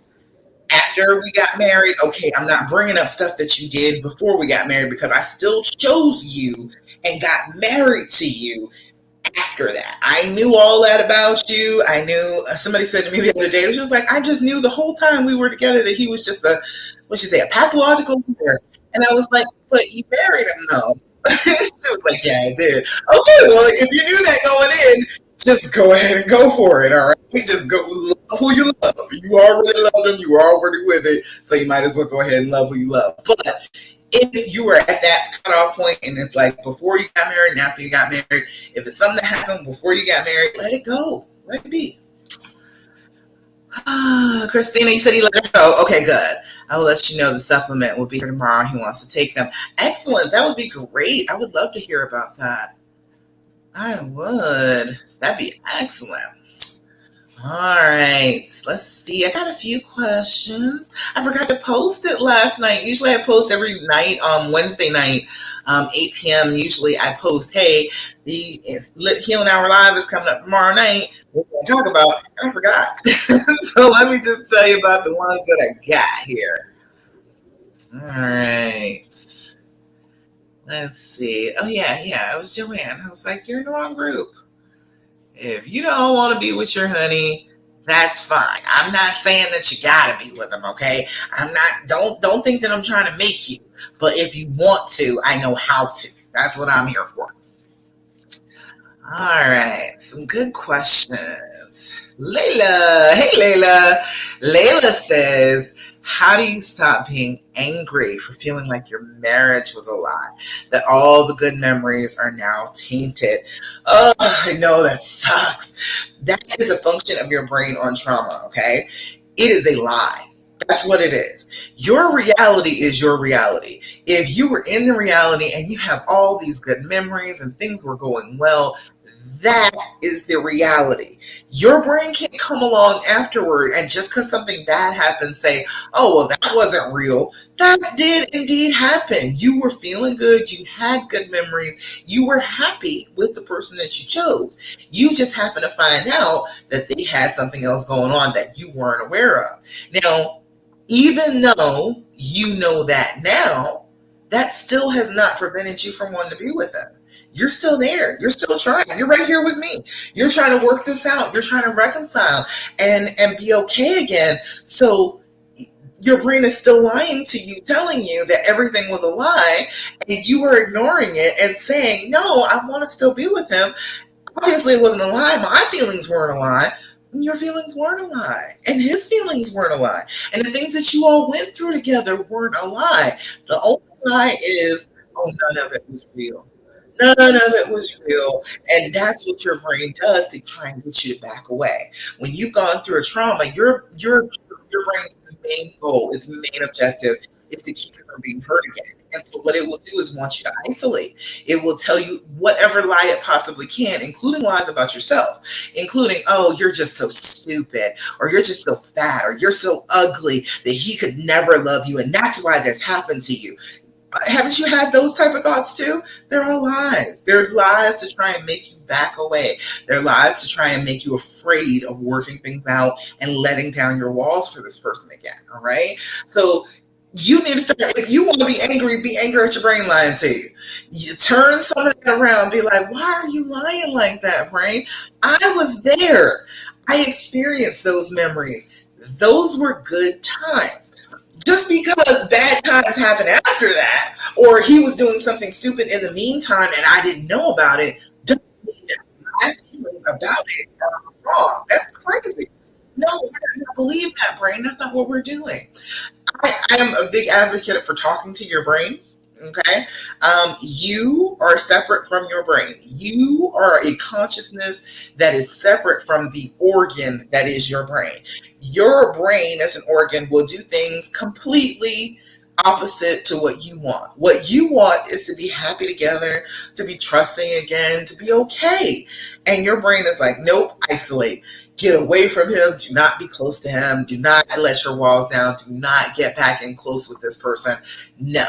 After we got married, okay, I'm not bringing up stuff that you did before we got married because I still chose you and got married to you after that. I knew all that about you. I knew, somebody said to me the other day, it was just like, I just knew the whole time we were together that he was just what'd you say, a pathological liar. And I was like, but you married him though. She was like, yeah, I did. Okay, well, if you knew that going in, just go ahead and go for it, all right? Just go who you love. You already loved him. You were already with it. So you might as well go ahead and love who you love. But if you were at that cutoff point and it's like before you got married and after you got married, if it's something that happened before you got married, let it go. Let it be. Christina, you said he let her go. Okay, good. I will let you know the supplement will be here tomorrow. He wants to take them. Excellent. That would be great. I would love to hear about that. I would. That'd be excellent. All right. Let's see. I got a few questions. I forgot to post it last night. Usually I post every night on Wednesday night, 8 p.m. Usually I post, hey, the Healing Hour Live is coming up tomorrow night. What we're going to talk about. I forgot. So let me just tell you about the ones that I got here. All right. Let's see. Oh, yeah. It was Joanne. I was like, you're in the wrong group. If you don't want to be with your honey, that's fine. I'm not saying that you gotta be with him, okay? I'm not. Don't think that I'm trying to make you. But if you want to, I know how to. That's what I'm here for. All right, some good questions. Layla, hey Layla. Layla says, how do you stop being angry for feeling like your marriage was a lie? That all the good memories are now tainted. Oh, I know that sucks. That is a function of your brain on trauma, okay? It is a lie. That's what it is. Your reality is your reality. If you were in the reality and you have all these good memories and things were going well, that is the reality. Your brain can't come along afterward and just because something bad happened say, oh, well, that wasn't real. That did indeed happen. You were feeling good. You had good memories. You were happy with the person that you chose. You just happened to find out that they had something else going on that you weren't aware of. Now, even though you know that now, that still has not prevented you from wanting to be with them. You're still there. You're still trying. You're right here with me. You're trying to work this out. You're trying to reconcile and be okay again. So your brain is still lying to you, telling you that everything was a lie, and you were ignoring it and saying, "No, I want to still be with him." Obviously, it wasn't a lie. My feelings weren't a lie. Your feelings weren't a lie. And his feelings weren't a lie. And the things that you all went through together weren't a lie. The only lie is, oh, none of it was real. None of it was real. And that's what your brain does to try and get you to back away. When you've gone through a trauma, your brain's main goal, its main objective is to keep you from being hurt again. And so what it will do is want you to isolate. It will tell you whatever lie it possibly can, including lies about yourself, including, oh, you're just so stupid, or you're just so fat, or you're so ugly that he could never love you, and that's why this happened to you. Haven't you had those type of thoughts too? They're all lies. They're lies to try and make you back away. They're lies to try and make you afraid of working things out and letting down your walls for this person again. All right. So you need to start. If you want to be angry at your brain lying to you. You turn something around, be like, why are you lying like that, brain? I was there. I experienced those memories. Those were good times. Just because bad times happen after that, or he was doing something stupid in the meantime and I didn't know about it, doesn't mean that my feelings about it are wrong. That's crazy. No, we're not going to believe that, brain. That's not what we're doing. I am a big advocate for talking to your brain. Okay. You are separate from your brain. You are a consciousness that is separate from the organ that is your brain. Your brain, as an organ, will do things completely opposite to what you want. What you want is to be happy together, to be trusting again, to be okay. And your brain is like, nope, isolate. Get away from him. Do not be close to him. Do not let your walls down. Do not get back in close with this person. No.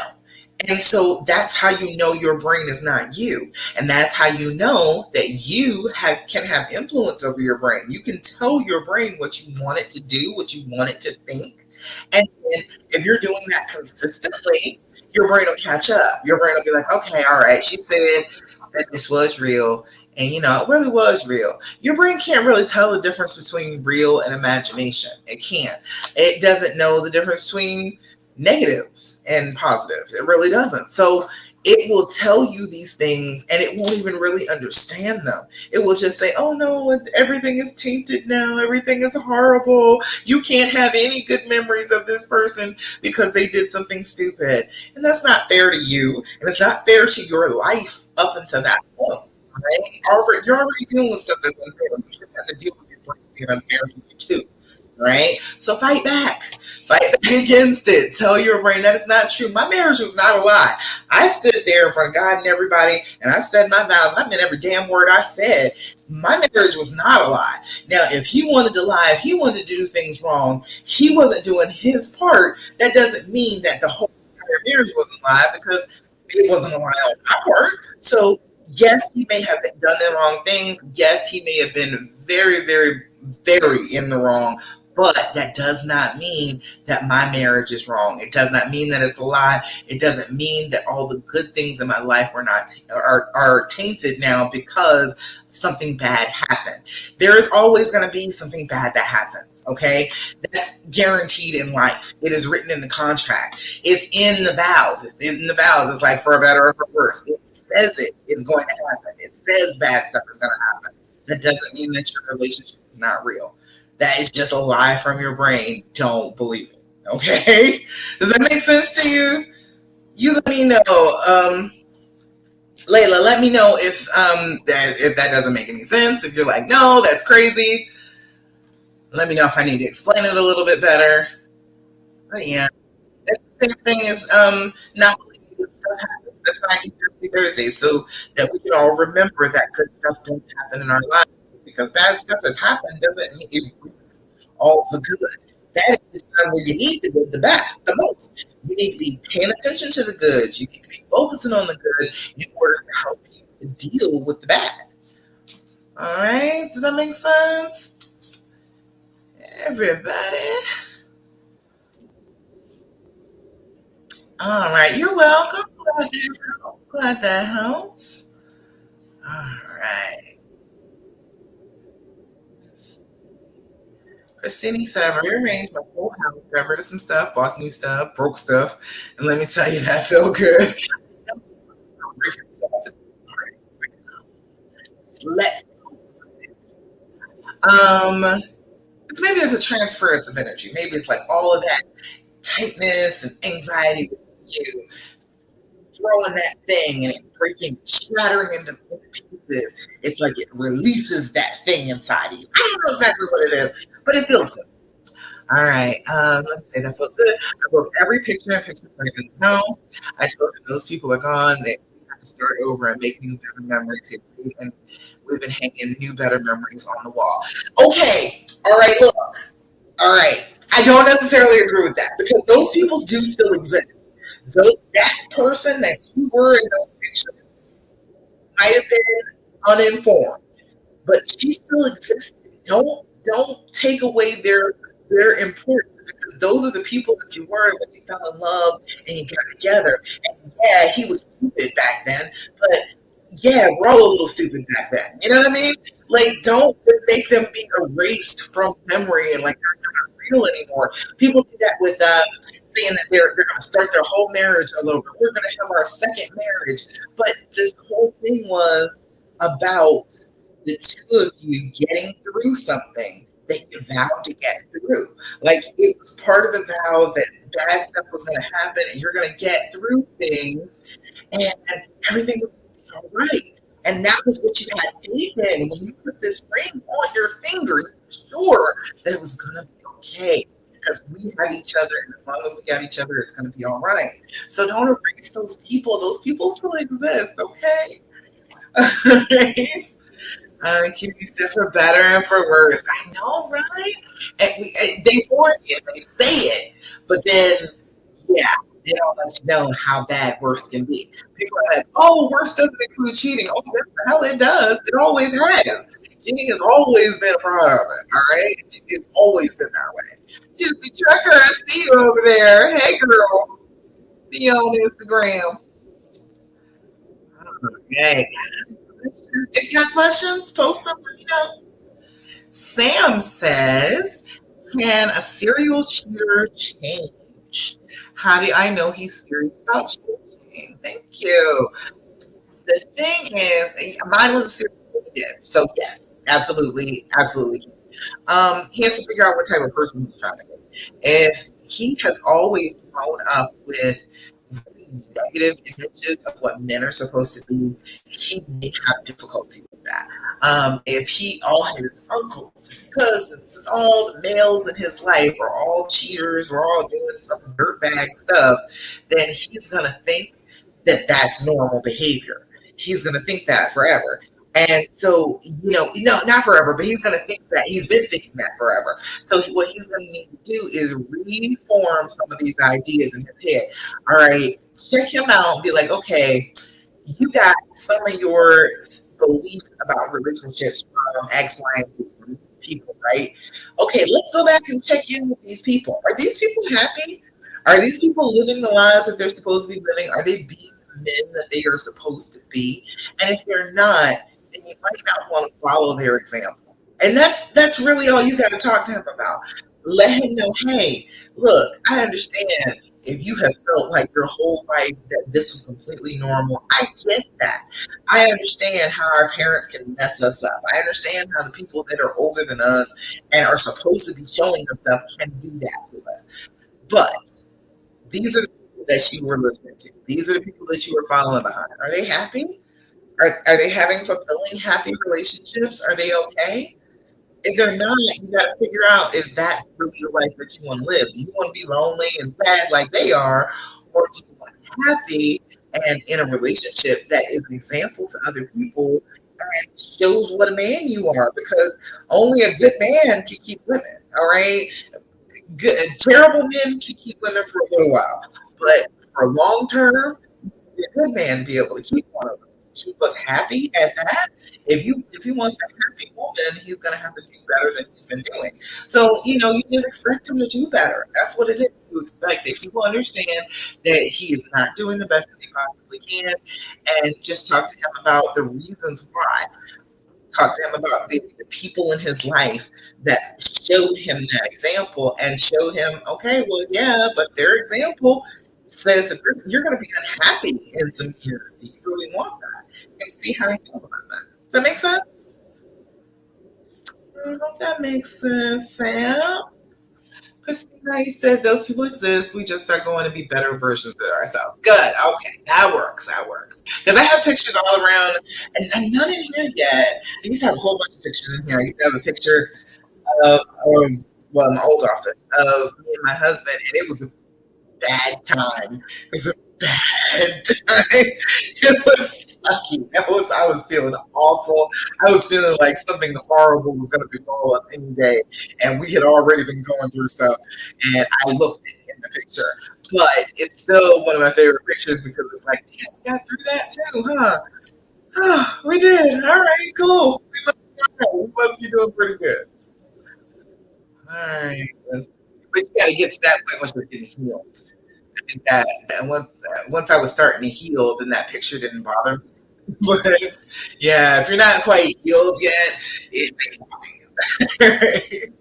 And so that's how you know your brain is not you. And that's how you know that can have influence over your brain. You can tell your brain what you want it to do, what you want it to think. And then if you're doing that consistently, your brain will catch up. Your brain will be like, okay, all right, she said that this was real. And it really was real. Your brain can't really tell the difference between real and imagination. It can't. It doesn't know the difference between negatives and positives. It really doesn't. So it will tell you these things and it won't even really understand them. It will just say, oh no, everything is tainted now. Everything is horrible. You can't have any good memories of this person because they did something stupid. And that's not fair to you. And it's not fair to your life up until that point. Right? You're already dealing with stuff that's unfair. You shouldn't have to deal with your brain being unfair to you too. Right? So fight back. Fight back against it. Tell your brain that it's not true. My marriage was not a lie. I stood there in front of God and everybody, and I said my vows, and I meant every damn word I said. My marriage was not a lie. Now, if he wanted to lie, if he wanted to do things wrong, he wasn't doing his part. That doesn't mean that the whole entire marriage wasn't a lie because it wasn't a lie on my part. So, yes, he may have done the wrong things. Yes, he may have been very, very, very in the wrong. But that does not mean that my marriage is wrong. It does not mean that it's a lie. It doesn't mean that all the good things in my life are tainted now because something bad happened. There is always going to be something bad that happens. Okay, that's guaranteed in life. It is written in the contract. It's in the vows. It's in the vows. It's like for better or for worse. It says it's going to happen. It says bad stuff is going to happen. That doesn't mean that your relationship is not real. That is just a lie from your brain. Don't believe it. Okay? Does that make sense to you? You let me know. Layla, let me know if that doesn't make any sense. If you're like, no, that's crazy. Let me know if I need to explain it a little bit better. But yeah, that's the same thing as not believing good stuff happens. That's why I do Thirsty Thursdays, so that we can all remember that good stuff does happen in our lives. Because bad stuff has happened doesn't mean it all the good. That is the time where you need the good the best, the most. You need to be paying attention to the good. You need to be focusing on the good in order to help you to deal with the bad. All right, does that make sense? Everybody. All right, you're welcome. Glad that helps. Glad that helps. All right. Christine said, I've rearranged my whole house, got rid of some stuff, bought new stuff, broke stuff, and let me tell you, that felt good. Let's it's maybe it's a transference of energy. Maybe it's like all of that tightness and anxiety with you throwing that thing and it breaking, shattering into pieces. It's like it releases that thing inside of you. I don't know exactly what it is, but it feels good. All right. Let me say that felt good. I broke every picture and picture frame in the house. I told them those people are gone. They have to start over and make new better memories. And we've been hanging new better memories on the wall. Okay. All right. Look. All right. I don't necessarily agree with that because those people do still exist. That person that you were in those pictures might have been uninformed, but she still existed. Don't take away their importance because those are the people that you were when you fell in love and you got together. And yeah, he was stupid back then, but yeah, we're all a little stupid back then. You know what I mean? Like, don't make them be erased from memory and like they're not real anymore. People do that with saying that they're going to start their whole marriage all over. We're going to have our second marriage, but this whole thing was about the two of you getting through something that you vowed to get through. Like it was part of the vow that bad stuff was going to happen and you're going to get through things and everything was going to be all right. And that was what you had faith in. When you put this ring on your finger, you were sure that it was going to be okay. Because we had each other, and as long as we got each other, it's going to be all right. So don't erase those people. Those people still exist, okay? Cutie said for better and for worse. I know, right? They warn you, they say it, but then, yeah, they don't let you know how bad worse can be. People are like, oh, worse doesn't include cheating. Oh, what the hell it does. It always has. Cheating has always been a part of it, all right? It's always been that way. Gypsy Trucker, I see you over there. Hey, girl. See you on Instagram. Okay. If you got questions, post them. Let me know. Sam says, can a serial cheater change? How do I know he's serious about changing? Thank you. The thing is, mine was a serial cheater. So, yes, absolutely. Absolutely. He has to figure out what type of person he's trying to be. If he has always grown up with negative images of what men are supposed to be, he may have difficulty with that. If he, all his uncles, cousins, and all the males in his life are all cheaters, or all doing some dirtbag stuff, then he's gonna think that that's normal behavior. He's gonna think that forever. And so, no, not forever, but he's going to think that he's been thinking that forever. So, what he's going to need to do is reform some of these ideas in his head. All right, check him out and be like, okay, you got some of your beliefs about relationships from X, Y, and Z. people, right? Okay, let's go back and check in with these people. Are these people happy? Are these people living the lives that they're supposed to be living? Are they being the men that they are supposed to be? And if they're not, then you might not want to follow their example. And that's really all you got to talk to him about. Let him know, hey, look, I understand if you have felt like your whole life that this was completely normal. I get that. I understand how our parents can mess us up. I understand how the people that are older than us and are supposed to be showing us stuff can do that to us. But these are the people that you were listening to. These are the people that you were following behind. Are they happy? Are they having fulfilling, happy relationships? Are they okay? If they're not, you got to figure out, is that really the life that you want to live? Do you want to be lonely and sad like they are, or do you want to be happy and in a relationship that is an example to other people and shows what a man you are? Because only a good man can keep women. All right, good, terrible men can keep women for a little while, but for long term, be a good man to be able to keep one of us, keep us happy at that. If he wants a happy woman, he's gonna have to do better than he's been doing. So you just expect him to do better. That's what it is. You expect that he will understand that he is not doing the best that he possibly can, and just talk to him about the reasons why. Talk to him about the people in his life that showed him that example and showed him, okay, well, yeah, but their example says that you're going to be unhappy in some years. Do you really want that? And see how he feels about that. Does that make sense? I hope that makes sense, Sam. Christina, you said those people exist. We just are going to be better versions of ourselves. Good. Okay. That works. That works. Because I have pictures all around and none in here yet. I used to have a whole bunch of pictures in here. I used to have a picture well, in my old office, of me and my husband, and it was a bad time. It was a bad time. It was sucky. I was feeling awful. I was feeling like something horrible was going to befall us any day, and we had already been going through stuff. And I looked it in the picture, but it's still one of my favorite pictures because it's like, damn, we got through that too, huh? We did. All right, cool. We must be doing pretty good. All right. But you got to get to that point once you're getting healed. I think that and once I was starting to heal, then that picture didn't bother me. But yeah, if you're not quite healed yet, it may bother you.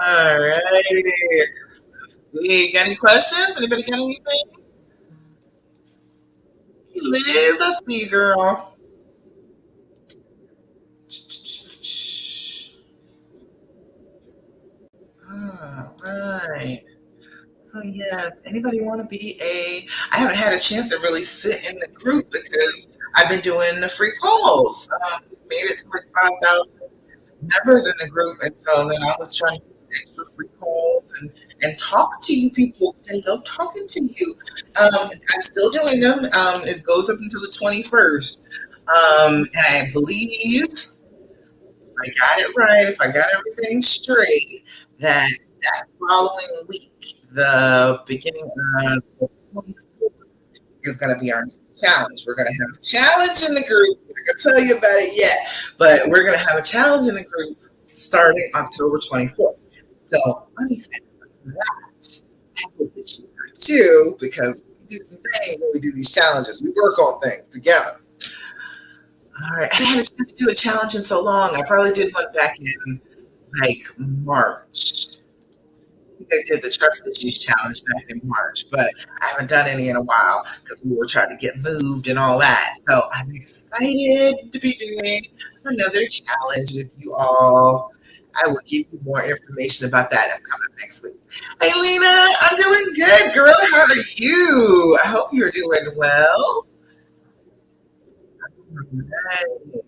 All righty. Hey, got any questions? Anybody got anything? Hey, Liz, that's me, girl. All right. So yes, anybody want to be a? I haven't had a chance to really sit in the group because I've been doing the free calls. We made it to like 5,000 members in the group, and so then I was trying to do some extra free calls and talk to you people. I love talking to you. I'm still doing them. It goes up until the 21st, and I believe I got it right, if I got everything straight, that following week, the beginning of the 24th, is going to be our next challenge. We're going to have a challenge in the group. I'm not going to tell you about it yet, but we're going to have a challenge in the group starting October 24th. So let me say that. I hope that you are too, because we do some things when we do these challenges. We work on things together. All right. I haven't had a chance to do a challenge in so long. I probably did one back in like March. I think I did the trust issues challenge back in March, but I haven't done any in a while because we were trying to get moved and all that. So I'm excited to be doing another challenge with you all. I will give you more information about that that's coming up next week. Hey, Lena, I'm doing good, girl. How are you? I hope you're doing well. Right.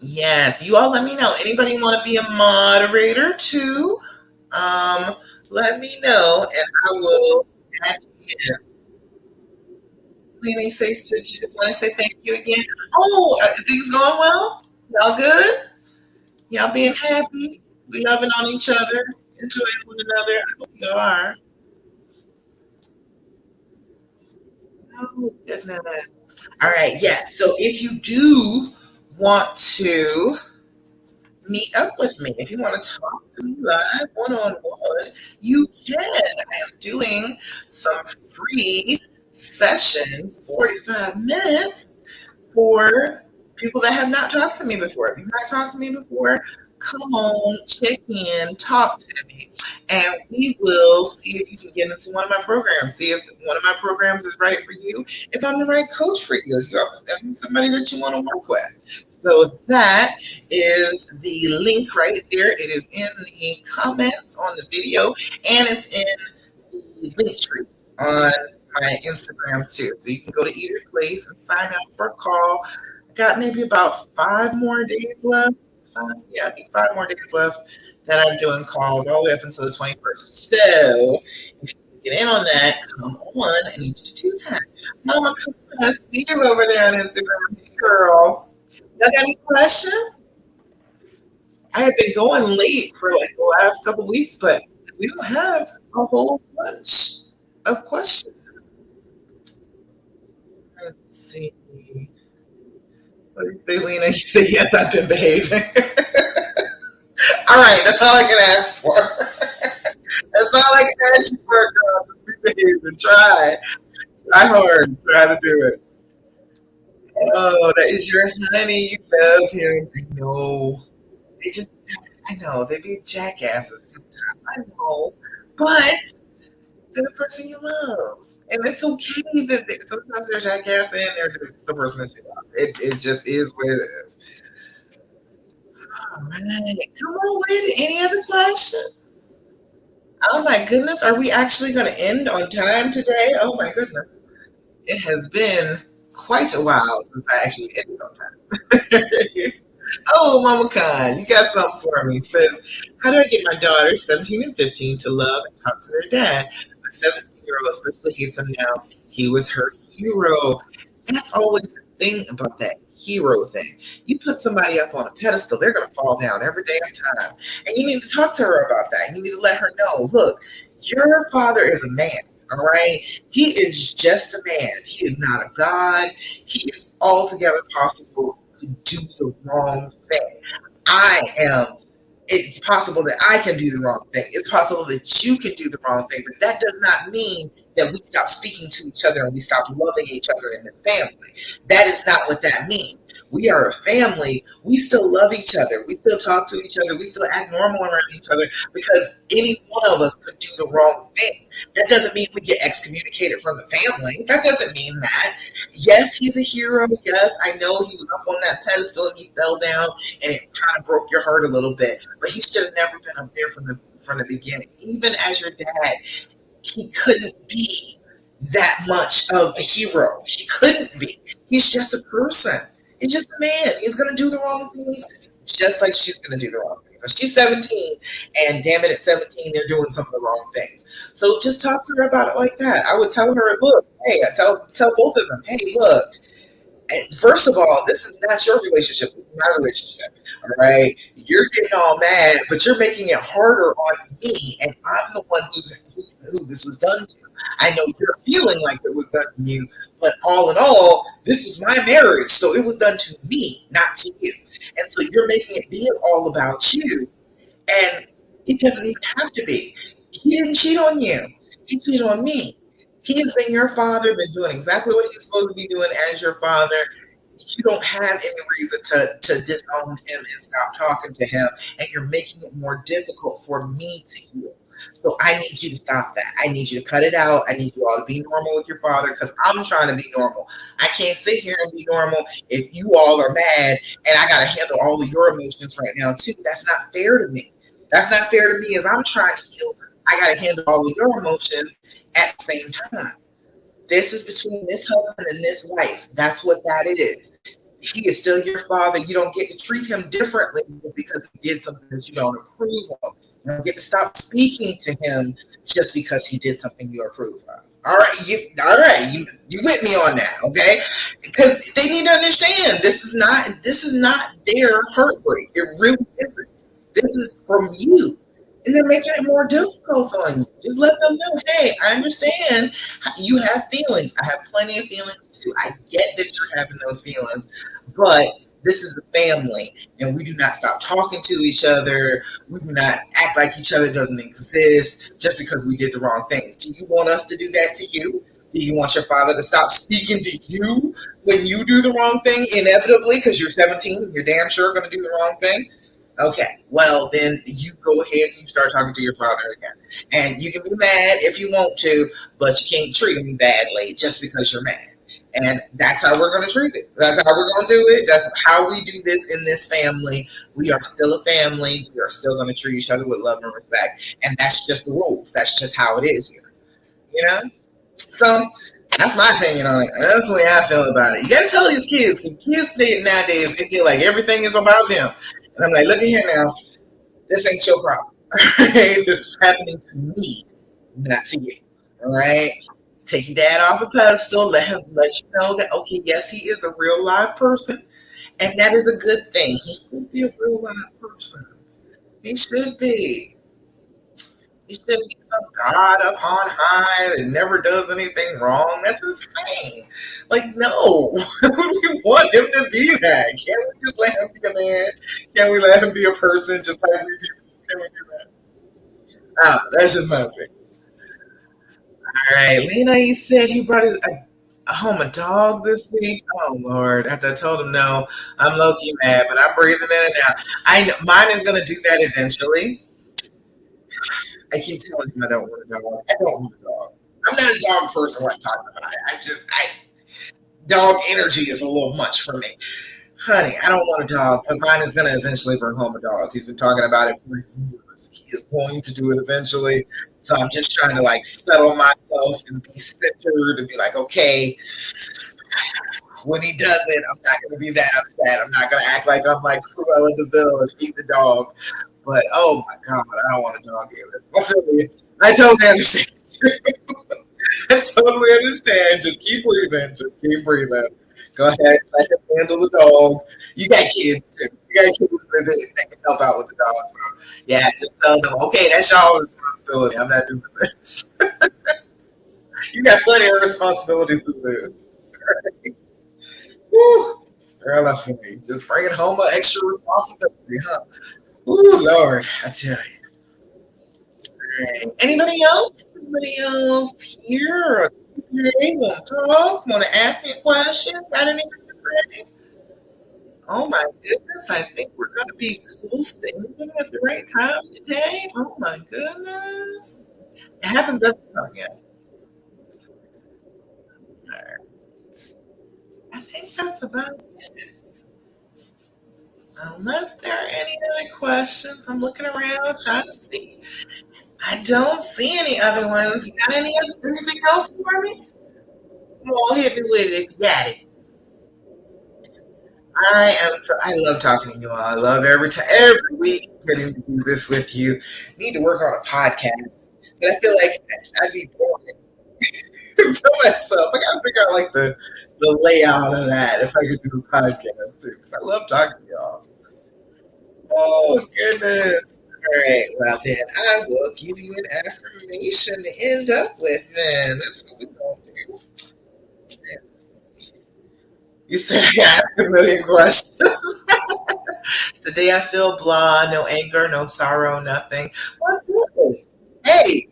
Yes, you all let me know. Anybody want to be a moderator too? Um, Let me know and I will add you in. Lena says, just want to say thank you again. Oh, things going well? Y'all good? Y'all being happy? We loving on each other, enjoying one another. I hope you are. Oh, goodness. All right, yes. So if you do want to meet up with me, if you want to talk to me live one on one, you can. I am doing some free sessions, 45 minutes for people that have not talked to me before. If you've not talked to me before, come on, check in, talk to me, and we will see if you can get into one of my programs. See if one of my programs is right for you. If I'm the right coach for you. If I'm somebody that you want to work with. So that is the link right there. It is in the comments on the video, and it's in the link tree on my Instagram too. So you can go to either place and sign up for a call. I got maybe about 5 more days left. Yeah, I think 5 more days left that I'm doing calls all the way up until the 21st. So if you can get in on that, come on. I need you to do that. Mama, come on. I see you over there on Instagram. Hey, girl. Y'all got any questions? I have been going late for like the last couple weeks, but we don't have a whole bunch of questions. Let's see. What do you say, Lena? You say, yes, I've been behaving. All right, that's all I can ask for. That's all I can ask you for, girl. Just be behaving. Try. Try hard. Try to do it. Oh, that is your honey. You love him. I know. They just, I know. They be jackasses sometimes. I know. But they're the person you love. And it's okay that sometimes they're jackass and they're the person that you love. It just is what it is. All right. Come on with it. Any other questions? Oh my goodness. Are we actually going to end on time today? Oh my goodness. It has been quite a while since I actually ended on time. Oh, Mama Khan, you got something for me. It says, how do I get my daughters, 17 and 15, to love and talk to their dad? My 17-year-old especially hates him now. He was her hero. That's always the thing about that hero thing. You put somebody up on a pedestal, they're going to fall down every day of time. And you need to talk to her about that. You need to let her know, look, your father is a man. All right. He is just a man. He is not a God. He is altogether possible to do the wrong thing. I am, it's possible that I can do the wrong thing. It's possible that you can do the wrong thing, but that does not mean that we stop speaking to each other and we stop loving each other in this family. That is not what that means. We are a family. We still love each other. We still talk to each other. We still act normal around each other because any one of us could do the wrong thing. That doesn't mean we get excommunicated from the family. That doesn't mean that. Yes, he's a hero. Yes, I know he was up on that pedestal and he fell down and it kind of broke your heart a little bit. But he should have never been up there from the beginning. Even as your dad, he couldn't be that much of a hero. He couldn't be. He's just a person. He's just a man. He's gonna do the wrong things, just like she's gonna do the wrong things. And she's 17, and damn it, at 17, they're doing some of the wrong things. So just talk to her about it like that. I would tell her, look, hey, I tell both of them, hey, look, first of all, this is not your relationship. This is my relationship. All right. You're getting all mad, but you're making it harder on me, and I'm the one who this was done to. I know you're feeling like it was done to you, but all in all, this was my marriage, so it was done to me, not to you. And so you're making it be all about you, and it doesn't even have to be. He didn't cheat on you. He cheated on me. He has been your father, been doing exactly what he's supposed to be doing as your father. You don't have any reason to disown him and stop talking to him. And you're making it more difficult for me to heal. So I need you to stop that. I need you to cut it out. I need you all to be normal with your father because I'm trying to be normal. I can't sit here and be normal if you all are mad and I got to handle all of your emotions right now, too. That's not fair to me. That's not fair to me as I'm trying to heal. I got to handle all of your emotions at the same time. This is between this husband and this wife. That's what that is. He is still your father. You don't get to treat him differently because he did something that you don't approve of. You don't get to stop speaking to him just because he did something you approve of. All right, you with me on that, okay? Because they need to understand this is not their heartbreak. It really isn't. This is from you. And they're making it more difficult on you. Just let them know, hey, I understand you have feelings. I have plenty of feelings too. I get that you're having those feelings, but This is a family, and we do not stop talking to each other. We do not act like each other doesn't exist just because we did the wrong things. Do you want us to do that to you? Do you want your father to stop speaking to you when you do the wrong thing inevitably because you're 17 and you're damn sure going to do the wrong thing? Okay, well, then you go ahead and you start talking to your father again. And you can be mad if you want to, but you can't treat him badly just because you're mad. And that's how we're going to treat it. That's how we're going to do it. That's how we do this in this family. We are still a family. We are still going to treat each other with love and respect. And that's just the rules. That's just how it is here. You know? So that's my opinion on it. That's the way I feel about it. You got to tell these kids, because kids nowadays, they feel like everything is about them. And I'm like, look at here now. This ain't your problem. This is happening to me, not to you. All right? Take your dad off a pedestal. Let you know that okay, yes, he is a real live person, and that is a good thing. He should be a real live person. He should be. He shouldn't be some God upon high that never does anything wrong. That's insane. Like, no, we want him to be that. Can't we just let him be a man? Can't we let him be a person just like we do? Can we do that? That's just my opinion. All right, Lena, you said he brought home a dog this week. Oh Lord! After I told him no, I'm low key mad, but I'm breathing in and out. I know mine is gonna do that eventually. I keep telling him I don't want a dog. I don't want a dog. I'm not a dog person when I'm talking about it. Dog energy is a little much for me. Honey, I don't want a dog, but mine is going to eventually bring home a dog. He's been talking about it for years. He is going to do it eventually. So I'm just trying to like settle myself and be centered and be like, okay, when he does it, I'm not going to be that upset. I'm not going to act like I'm like Cruella de Vil and eat the dog. But oh my God, I don't want a dog either. I totally understand. I totally understand. Just keep breathing. Just keep breathing. Go ahead, let him handle the dog. You got kids too. You got kids that can help out with the dog. So yeah, just tell them, okay, that's y'all responsibility. I'm not doing this. You got plenty of responsibilities to do. Woo. Girl, I feel you. Just bringing home an extra responsibility, huh? Ooh, Lord, I tell you. Right. Anybody else? Anybody else here? Okay, want to talk? Want to ask me a question? Got anything to say? Oh my goodness, I think we're going to be closing at the right time today. Oh my goodness. It happens every time, yeah. Alright. I think that's about it. Unless there are any other questions, I'm looking around trying to see. I don't see any other ones. You got anything else for me? Come on, hit me with it if you got it. I love talking to you all. I love every time, every week getting to do this with you. Need to work on a podcast, but I feel like I'd be boring for myself. I gotta figure out like the layout of that if I could do a podcast too, because I love talking to y'all. Oh goodness. All right, well then I will give you an affirmation to end up with. Then that's what we're gonna do. Yes. You said I asked a million questions. Today I feel blah, no anger, no sorrow, nothing. What's good? Hey,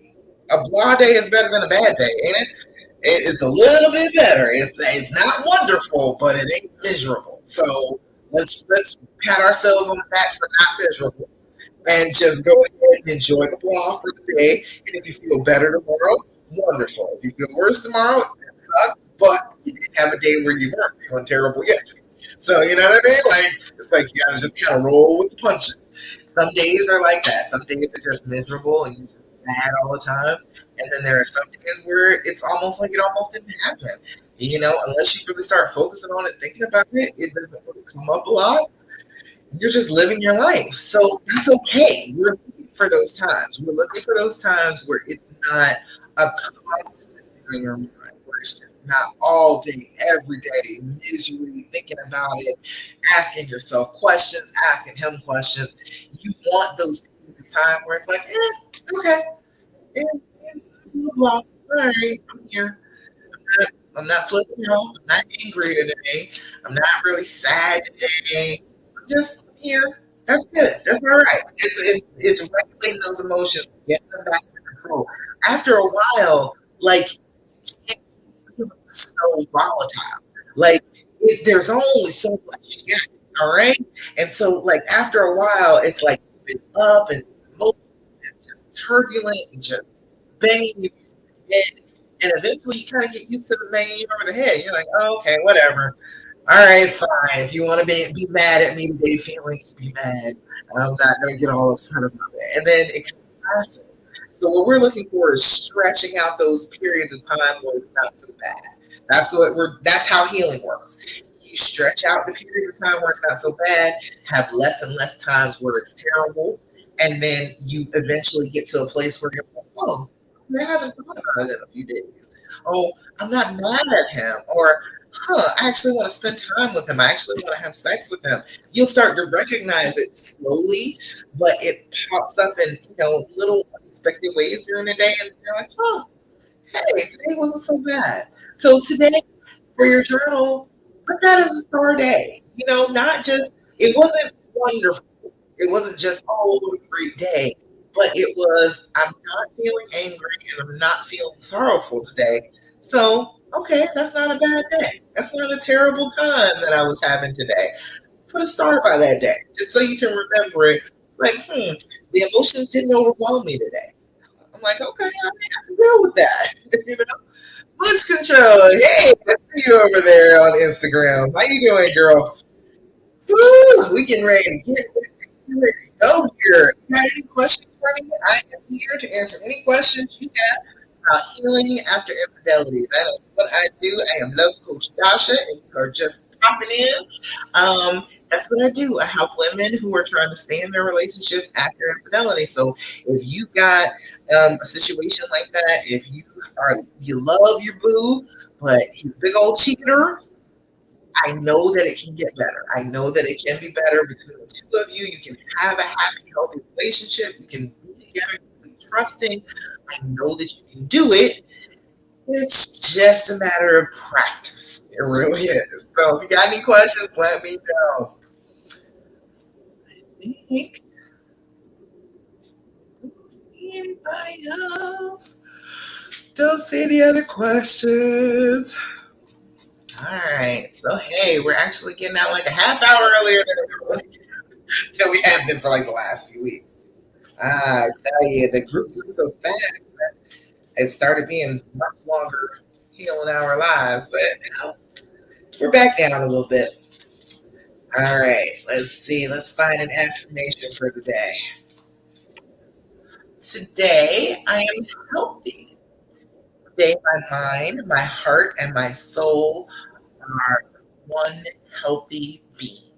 a blah day is better than a bad day, ain't it? It's a little bit better. It's not wonderful, but it ain't miserable. So let's pat ourselves on the back for not miserable and just go ahead and enjoy the blah for the day. And if you feel better tomorrow, wonderful. If you feel worse tomorrow, it sucks, but you didn't have a day where you weren't feeling terrible yesterday. So you know what I mean? Like it's like you gotta just kind of roll with the punches. Some days are like that. Some days are just miserable and you're just sad all the time. And then there are some days where it's almost like it almost didn't happen. You know, unless you really start focusing on it, thinking about it, it doesn't really come up a lot. You're just living your life. So that's okay. We're looking for those times. We're looking for those times where it's not a constant thing in your mind, where it's just not all day, every day, misery, thinking about it, asking yourself questions, asking him questions. You want those periods of time where it's like, okay, yeah, yeah, blah, blah. All right, I'm here. I'm not flipping out. I'm not angry today. I'm not really sad today. I'm just here. That's good. That's all right. It's regulating those emotions, getting them back under control. After a while, like so volatile. Like there's only so much you got, all right? And so like after a while, it's like been up and emotional and just turbulent and just banging you in the head. And eventually you kind of get used to the banging you over the head. You're like, oh, okay, whatever. All right, fine. If you want to be mad at me today, feelings, be mad. I'm not going to get all upset about it. And then it kind of passes. So what we're looking for is stretching out those periods of time where it's not so bad. That's how healing works. You stretch out the period of time where it's not so bad, have less and less times where it's terrible, and then you eventually get to a place where you're like, oh, I haven't thought about it in a few days. Oh, I'm not mad at him. Or, I actually want to spend time with him. I actually want to have sex with him. You'll start to recognize it slowly, but it pops up in, little unexpected ways during the day, and you're like, hey, today wasn't so bad. So today, for your journal, put that as a star day. Not just, it wasn't wonderful. It wasn't just, oh, what a great day. But it was, I'm not feeling angry and I'm not feeling sorrowful today. So, okay, that's not a bad day. That's not a terrible time that I was having today. Put a star by that day, just so you can remember it. It's like, the emotions didn't overwhelm me today. I'm like, okay, I can deal with that. Push control. Hey, I see you over there on Instagram. How you doing, girl? Woo, we getting ready to ready to go here. You got any questions for me? I am here to answer any questions you have about healing after infidelity. That is what I do. I am Love Coach Dasha, and you are just popping in. That's what I do. I help women who are trying to stay in their relationships after infidelity. So if you got a situation like that, if you love your boo, but he's a big old cheater, I know that it can get better. I know that it can be better between the two of you. You can have a happy, healthy relationship. You can be together, you can be trusting. I know that you can do it. It's just a matter of practice. It really is. So if you got any questions, let me know. Think, don't see anybody else. Don't see any other questions. All right. So hey, we're actually getting out like a half hour earlier than we have been for like the last few weeks. I tell you, the group grew so fast that it started being much longer healing our lives. But we're back down a little bit. All right. Let's see. Let's find an affirmation for today. Today, I am healthy. Today, my mind, my heart, and my soul are one healthy being.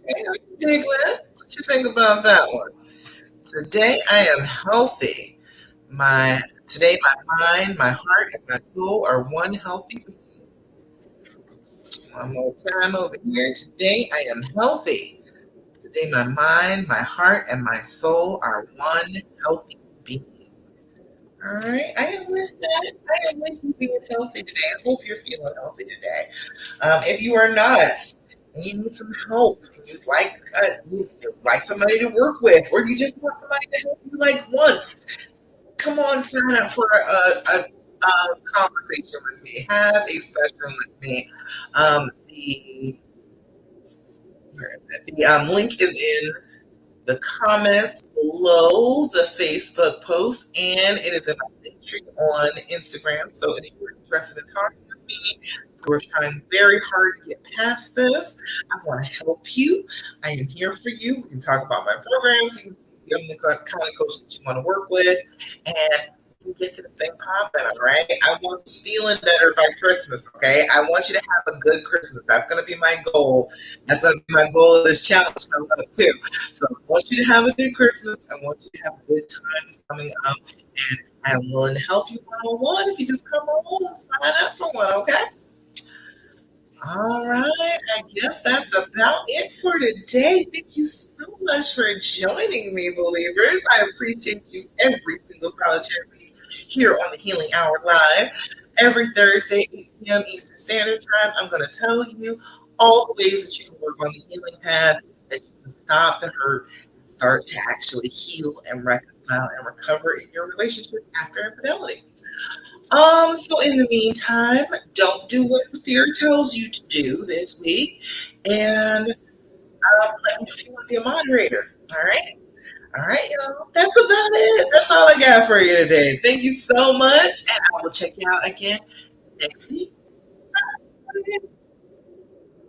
Okay, dig that. What you think about that one? Today I am healthy. My today my mind, my heart, and my soul are one healthy being. One more time over here. Today I am healthy. Today my mind, my heart, and my soul are one healthy being. All right, I am with that. I am with you being healthy today. I hope you're feeling healthy today. If you are not, and you need some help, and you'd like somebody to work with, or you just want somebody to help you like once, come on, sign up for a conversation with me. Have a session with me. The where is it? The link is in the comments below the Facebook post, and it is in my link tree on Instagram. So if you're interested in talking with me, we're trying very hard to get past this. I want to help you. I am here for you. We can talk about my programs. You can be the kind of coach that you want to work with, and we can get this thing popping. All right. I want you feeling better by Christmas. Okay. I want you to have a good Christmas. That's going to be my goal. That's going to be my goal of this challenge coming up too. So I want you to have a good Christmas. I want you to have good times coming up, and I'm willing to help you one on one if you just come on and sign up for one. Okay. All right, I guess that's about it for today. Thank you so much for joining me, believers. I appreciate you every single solitary week here on the Healing Hour Live. every Thursday, 8 p.m. Eastern Standard Time. I'm going to tell you all the ways that you can work on the healing path, that you can stop the hurt and start to actually heal and reconcile and recover in your relationship after infidelity. So in the meantime, don't do what the fear tells you to do this week. And let me know if you want to be a moderator. All right. All right, y'all. That's about it. That's all I got for you today. Thank you so much. And I will check you out again next week.